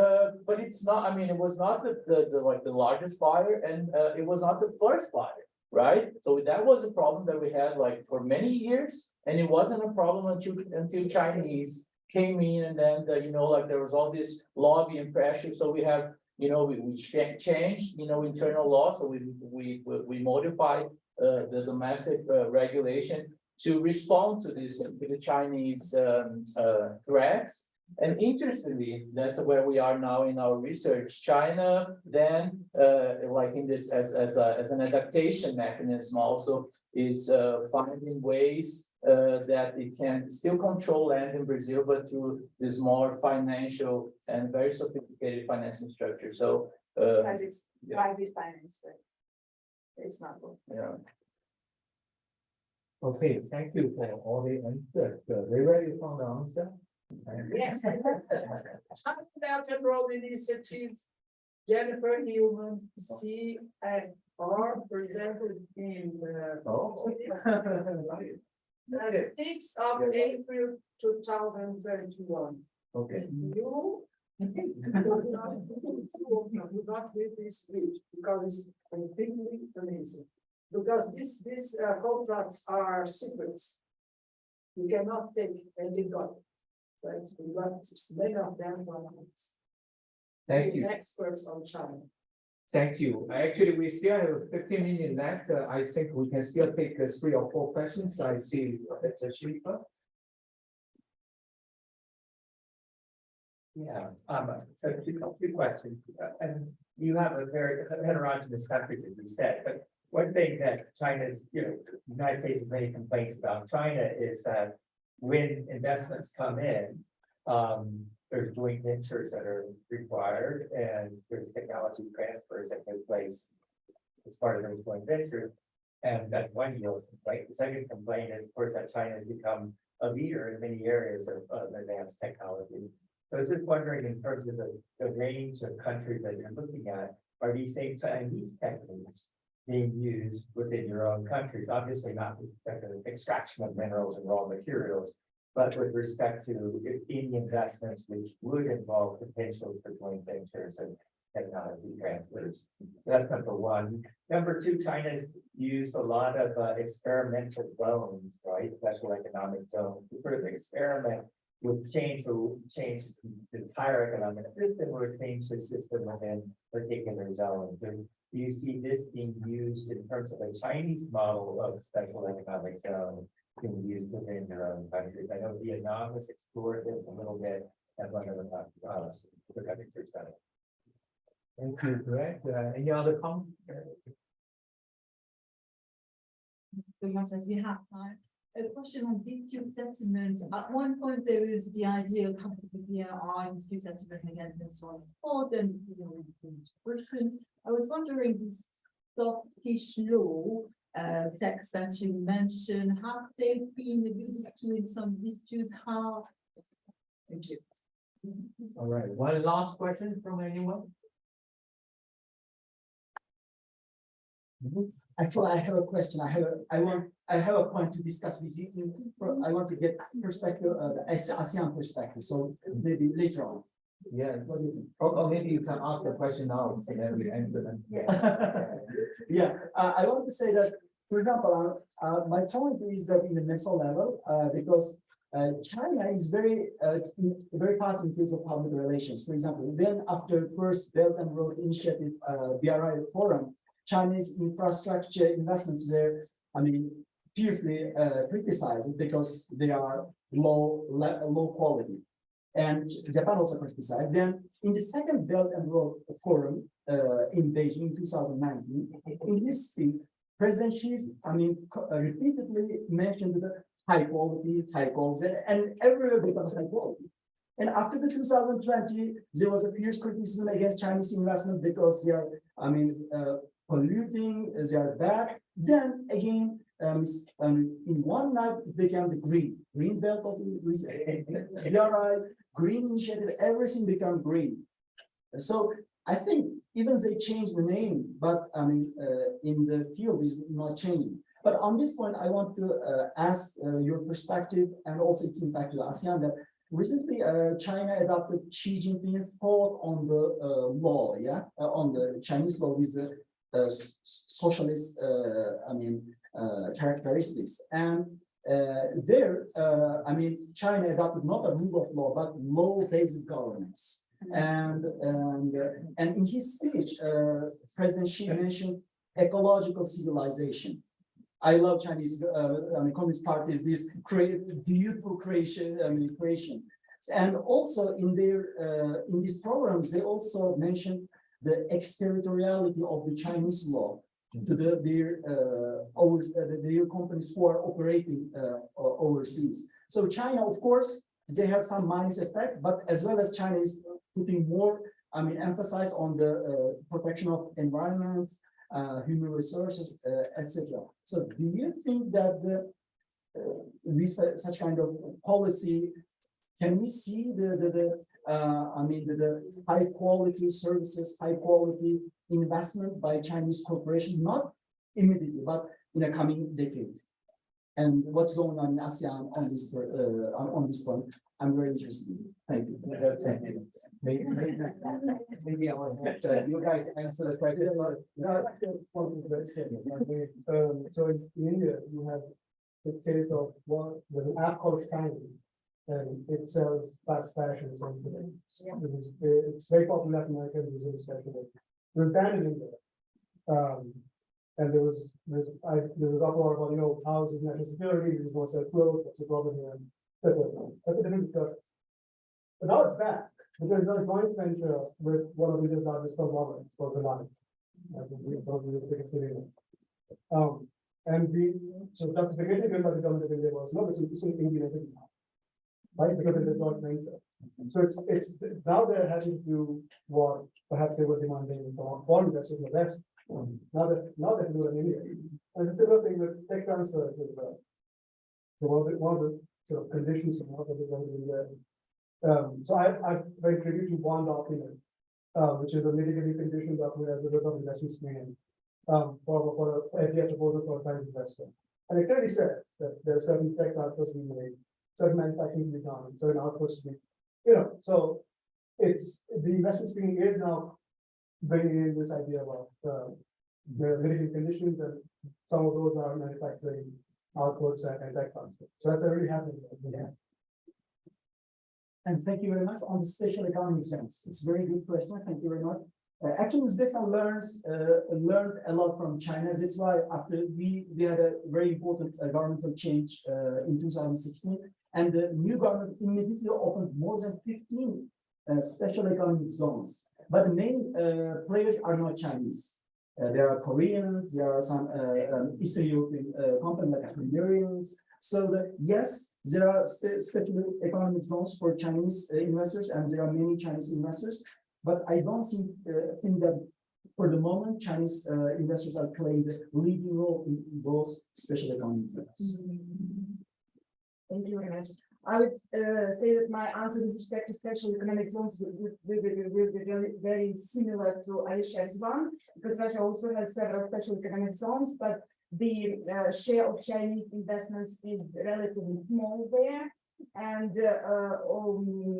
but it's not. I mean, it was not the largest buyer, and it was not the first buyer. Right, so that was a problem that we had like for many years, and it wasn't a problem until Chinese came in, and then there was all this lobby and pressure. So we have we changed internal law, so we modified the domestic regulation to respond to the Chinese threats. And interestingly, that's where we are now in our research. China then, like in this as an adaptation mechanism, also is finding ways that it can still control land in Brazil, but through this more financial and very sophisticated financing structure. So, Private yeah. private finance, but it's not. yeah. Okay, thank you for all the answers. Rivera, you found the answer? Yes. China Delta Road Initiative, Jennifer Newman, CFR, presented in the 6th of April 2021. Okay. You do not read this speech because it's completely amazing. Because these contracts are secrets. You cannot take and they got it. Right, we got many of them from us. Thank you. Experts on China. Thank you. Actually, we still have 15 minutes left. I think we can still take 3 or 4 questions. I see Mr. Schiffer. Yeah, so two questions, and you have a very heterogeneous countries, as you said, but one thing that China's, the United States has many complaints about China is that when investments come in, there's joint ventures that are required, and there's technology transfers that take place as part of those joint ventures. And that's one yields complaint. The second complaint is, of course, that China has become a leader in many areas of advanced technology. So I was just wondering, in terms of the range of countries that you're looking at, are these same Chinese techniques being used within your own countries? Obviously not with respect to the extraction of minerals and raw materials, but with respect to any investments which would involve potential for joint ventures and technology transfers. That's number one. Number two, China's used a lot of experimental zones, right? Special economic zones, to sort of experiment with change the entire economic system or change the system within particular zones. Do you see this being used in terms of a Chinese model of special economic zone being used within your own countries? I know Vietnam has explored this a little bit and one of the countries. Thank you, Greg. Any other comments? So much as we have time. A question on dispute settlement. At one point, there was the idea of having the BRI dispute settlement against and so on. Or then, question. I was wondering, this Scottish law text that you mentioned, have they been used to in some dispute? How? Thank you. All right. One last question from anyone? Actually, I have a question. I have a point to discuss with you. I want to get perspective, ASEAN perspective. So maybe later on. Yes. Or maybe you can ask the question now and then we answer them. Yeah, I want to say that, for example, my point is that in the meso level, because China is very fast in terms of public relations. For example, then after first Belt and Road Initiative BRI forum, Chinese infrastructure investments were, fiercely criticized because they are low quality, and Japan also criticized. Then in the second Belt and Road Forum in Beijing 2019, in his speech, President Xi, repeatedly mentioned the high quality, and everywhere because high quality. And after the 2020, there was a fierce criticism against Chinese investment because they are, polluting, they are bad. Then again, in one night, it became the green belt of BRI, green initiative, everything became green. So I think even they changed the name, but in the field is not changing. But on this point, I want to ask your perspective and also its impact to ASEAN. That recently, China adopted Xi Jinping's thought on the law, on the Chinese law with the socialist, characteristics. And there, China adopted not a rule of law, but law-based governance. And in his speech, President Xi mentioned ecological civilization. I love Chinese Communist Party's this beautiful creation. And also in these programs, they also mentioned the exterritoriality of the Chinese law to their companies who are operating overseas. So China, of course, they have some minus effect, but as well as China is putting more, emphasis on the protection of environment, human resources, etc. So do you think that with such kind of policy, can we see the high quality services, high quality investment by Chinese corporations, not immediately, but in the coming decade? And what's going on in ASEAN on this point? I'm very interested. Thank you. Thank you. Maybe I want to have you guys answer the question. So in India, you have the case of there's an app called Shiny, and it sells fast fashion. It's very popular in Latin America, Brazil especially. It was banned in India. And there was uproar about, how is it national security? We want to sell clothes, what's the problem here? That's a different discussion. But now it's back, because there's a joint venture with one of the largest conglomerates called Reliance. So justification given by the government of India was, no, it's an Indian entity now, right? Because it's a joint venture. So it's now they're having to do what perhaps they were demanding from foreign investors in the West. Now that they do it in India. And it's a similar thing with tech transfers as well. So one of the sort of conditions of what they're going to do there. So I've very privy to one document, which is a mitigating condition document as a result of investment screening for a FDI proposal for a private investor. And it clearly said that there are certain tech transfers being made, certain manufacturing to be done, certain outputs to be, so it's the investment screening is now bringing in this idea about the mitigating conditions, and some of those are manufacturing outputs and tech transfer. So that's already happening. Yeah. And thank you very much on the special economic zones. It's a very good question. Thank you very much. Actually, Uzbekistan learned a lot from China. That's why after we had a very important governmental change in 2016, and the new government immediately opened more than 15 special economic zones. But the main players are not Chinese. There are Koreans, there are some Eastern European companies like Hungarians. So yes, there are special economic zones for Chinese investors, and there are many Chinese investors. But I don't think that for the moment Chinese investors are playing the leading role in those special economic zones. Thank you very much. I would say that my answer with respect to special economic zones will be very similar to Alisher's one, because Russia also has several special economic zones, but the share of Chinese investments is relatively small there. And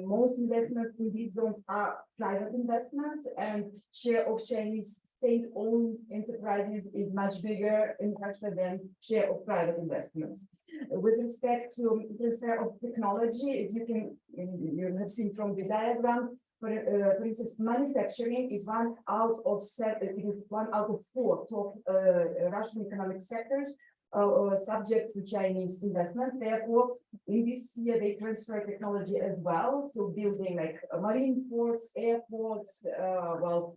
most investments in these zones are private investments, and share of Chinese state-owned enterprises is much bigger in Russia than share of private investments. With respect to transfer of technology, as you have seen from the diagram, for instance, manufacturing is one out of 4 top Russian economic sectors subject to Chinese investment. Therefore, in this year, they transfer technology as well. So building like marine ports, airports,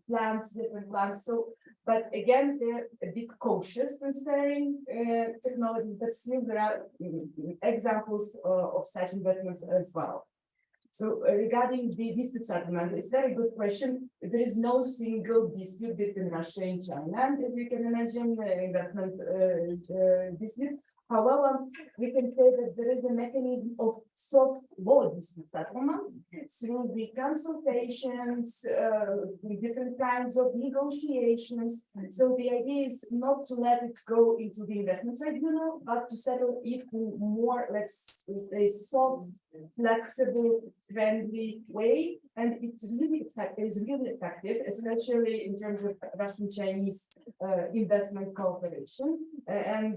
plants, different plants. So, but again, they're a bit cautious transferring technology, but still there are examples of such investments as well. So regarding the dispute settlement, it's a very good question. There is no single dispute between Russia and China, as you can imagine, investment dispute. However, we can say that there is a mechanism of soft law dispute settlement through the consultations, the different kinds of negotiations. So the idea is not to let it go into the investment tribunal, but to settle it in more, let's say, soft, flexible, friendly way. And it's really effective, especially in terms of Russian-Chinese investment cooperation. And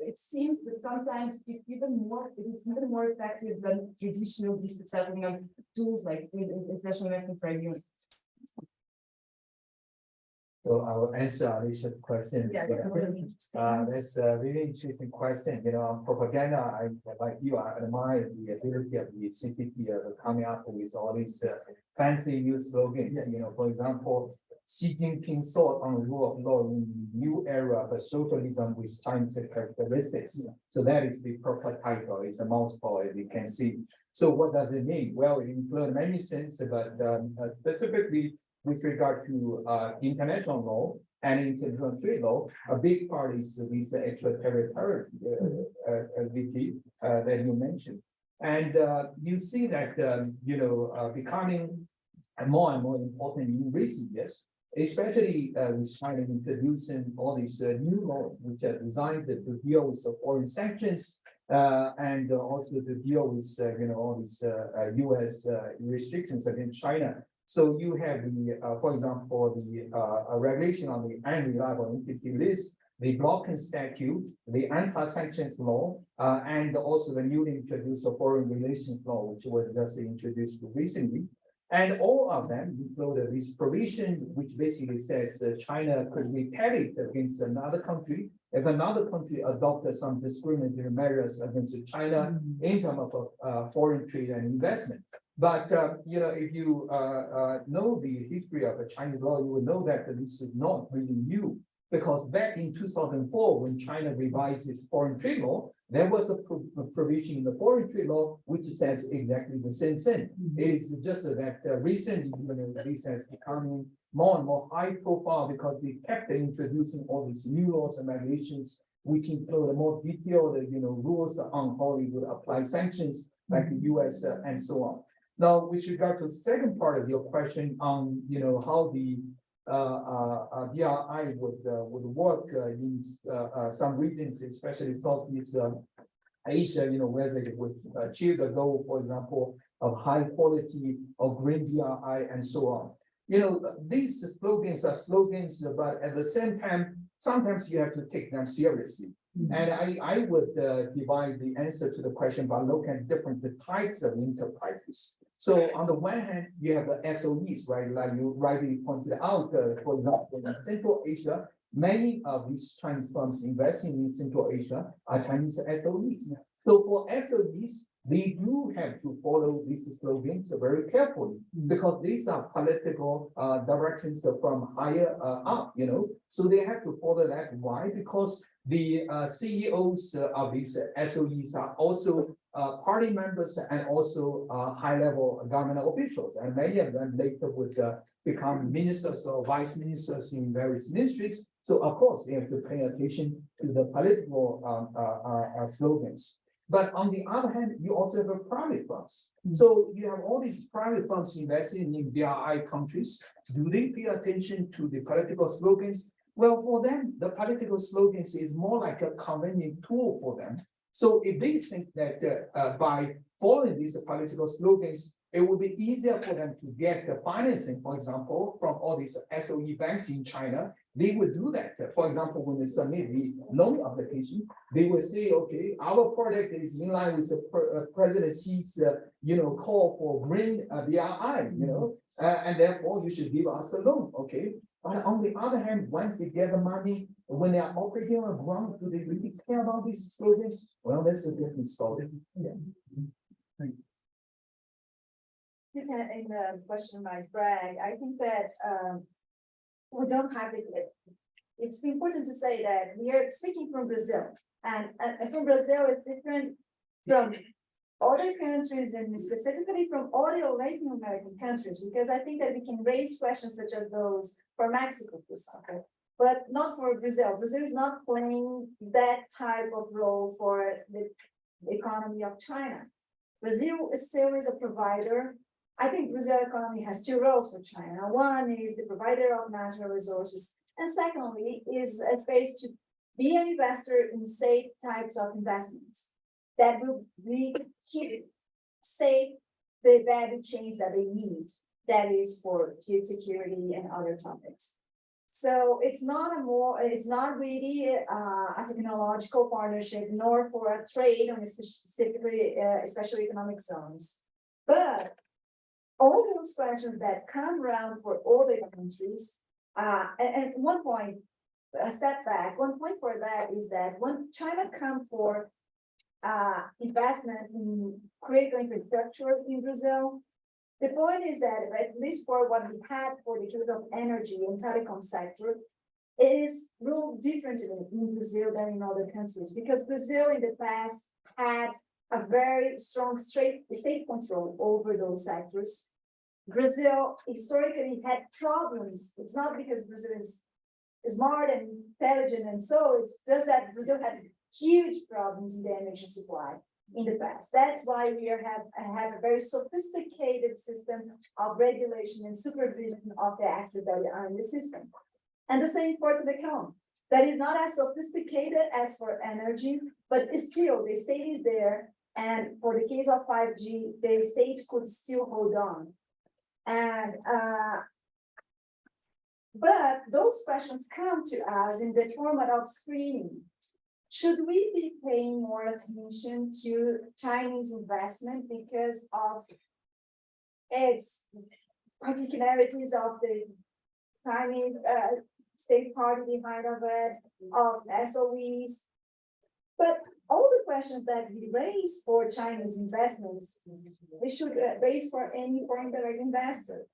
it seems that sometimes it is even more effective than traditional dispute settlement tools like international investment tribunals. So I will answer Alicia's question. Yeah. That's a really interesting question. You know, propaganda, like you, I admire the ability of the CCP coming up with all these fancy new slogans. You know, for example, Xi Jinping thought on the rule of law in new era of socialism with Chinese characteristics. So that is the proper title. It's a mouthful, as you can see. So what does it mean? Well, it includes many things, but specifically with regard to international law and international trade law, a big part is this extraterritoriality that you mentioned. And you see that, you know, becoming more and more important in recent years, especially with China introducing all these new laws, which are designed to deal with the foreign sanctions and also to deal with, you know, all these US restrictions against China. So you have the, for example, the regulation on the unreliable entity list, the blocking statute, the anti-sanctions law, and also the newly introduced foreign relations law, which was just introduced recently. And all of them include this provision, which basically says China could retaliate against another country if another country adopted some discriminatory measures against China in terms of foreign trade and investment. But you know, if you know the history of the Chinese law, you will know that this is not really new. Because back in 2004, when China revised its foreign trade law, there was a provision in the foreign trade law which says exactly the same thing. It is just that recently, you know, this has become more and more high profile because they kept introducing all these new laws and regulations, which include more detailed, you know, rules on how you would apply sanctions, like the US and so on. Now, with regard to the second part of your question on, you know, how the BRI would work in some regions, especially Southeast Asia, you know, where they would achieve the goal, for example, of high quality of green BRI and so on. You know, these slogans are slogans, but at the same time, sometimes you have to take them seriously. And I would divide the answer to the question by looking at different types of enterprises. So on the one hand, you have the SOEs, right? Like you rightly pointed out, for example, in Central Asia, many of these Chinese firms investing in Central Asia are Chinese SOEs. So for SOEs, they do have to follow these slogans very carefully because these are political directions from higher up, you know. So they have to follow that. Why? Because the CEOs of these SOEs are also party members and also high-level government officials, and many of them later would become ministers or vice ministers in various ministries. So of course, they have to pay attention to the political slogans. But on the other hand, you also have private funds. So you have all these private funds investing in BRI countries. Do they pay attention to the political slogans? Well, for them, the political slogans is more like a convenient tool for them. So if they think that by following these political slogans, it will be easier for them to get the financing, for example, from all these SOE banks in China, they would do that. For example, when they submit the loan application, they will say, okay, our project is in line with the President Xi's, you know, call for green BRI, you know, and therefore you should give us a loan, okay? But on the other hand, once they get the money, when they are operating on the ground, do they really care about these slogans? Well, that's a different story. Yeah. Thank you. In the question by Greg, I think that we don't have it. It's important to say that we are speaking from Brazil, and from Brazil is different from other countries, and specifically from other Latin American countries, because I think that we can raise questions such as those for Mexico, for example, but not for Brazil. Brazil is not playing that type of role for the economy of China. Brazil still is a provider. I think Brazil economy has two roles for China. One is the provider of natural resources, and secondly is a space to be an investor in safe types of investments that will keep safe the value chains that they need. That is for food security and other topics. So it's not really a technological partnership, nor for a trade on specifically special economic zones, but all those questions that come around for all the countries And one point, a step back, one point for that is that when China comes for investment in critical infrastructure in Brazil, the point is that at least for what we had for the case of energy and telecom sector, it is ruled differently in Brazil than in other countries, because Brazil in the past had a very strong state control over those sectors. Brazil historically had problems. It's not because Brazil is smart and intelligent, and so it's just that Brazil had huge problems in the energy supply in the past. That's why we have a very sophisticated system of regulation and supervision of the actors that are in the system. And the same for telecom. That is not as sophisticated as for energy, but still the state is there. And for the case of 5G, the state could still hold on. And but those questions come to us in the format of screening. Should we be paying more attention to Chinese investment because of its particularities of the Chinese state party behind of it, of SOEs? But all the questions that we raise for Chinese investments, we should raise for any foreign direct investor.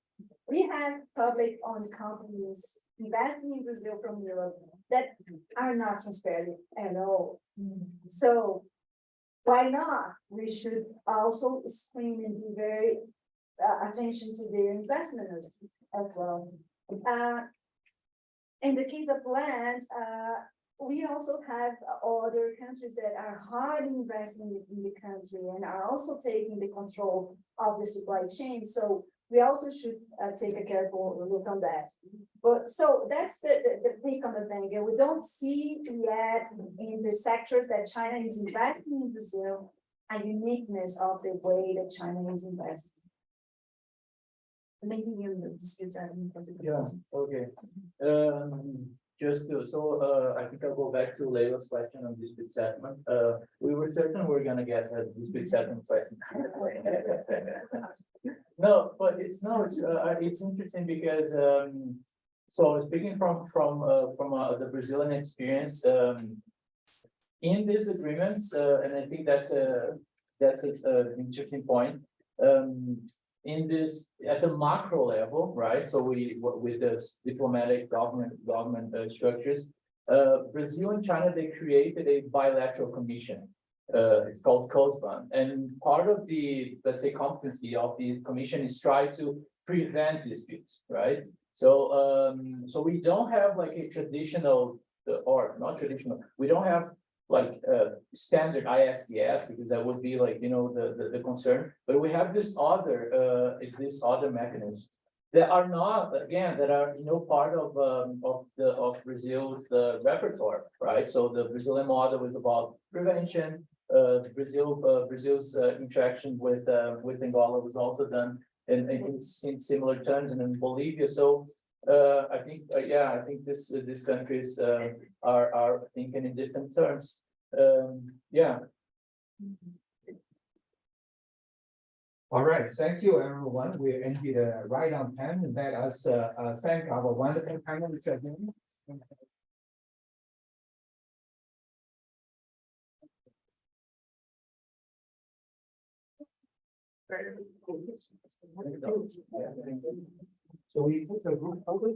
We have public-owned companies investing in Brazil from Europe that are not transparent at all. So why not? We should also screen and be very attention to their investment as well. In the case of land, we also have other countries that are hard investing in the country and are also taking the control of the supply chain. So we also should take a careful look on that. But so that's the pick on the thing. And we don't see yet in the sectors that China is investing in Brazil a uniqueness of the way that China is investing. Maybe you know disputes are in Yeah, okay. I think I'll go back to Leila's question on dispute settlement. We were certain we were gonna get a dispute settlement question. No, but it's interesting because so speaking from the Brazilian experience, in these agreements, and I think that's an interesting point. In this at the macro level, right? So with the diplomatic government structures, Brazil and China, they created a bilateral commission called COSBAN, and part of the, let's say, competency of the commission is try to prevent disputes, right? So we don't have like a traditional or not traditional. We don't have like standard ISDS, because that would be like, the concern, but we have this other mechanism that are not, again, that are part of Brazil's repertoire, right? So the Brazilian model is about prevention. Brazil's interaction with Angola was also done in similar terms, and in Bolivia. So I think these countries are thinking in different terms. All right, thank you, everyone. We ended right on time, and let us thank our wonderful panelists again. So we put the group over.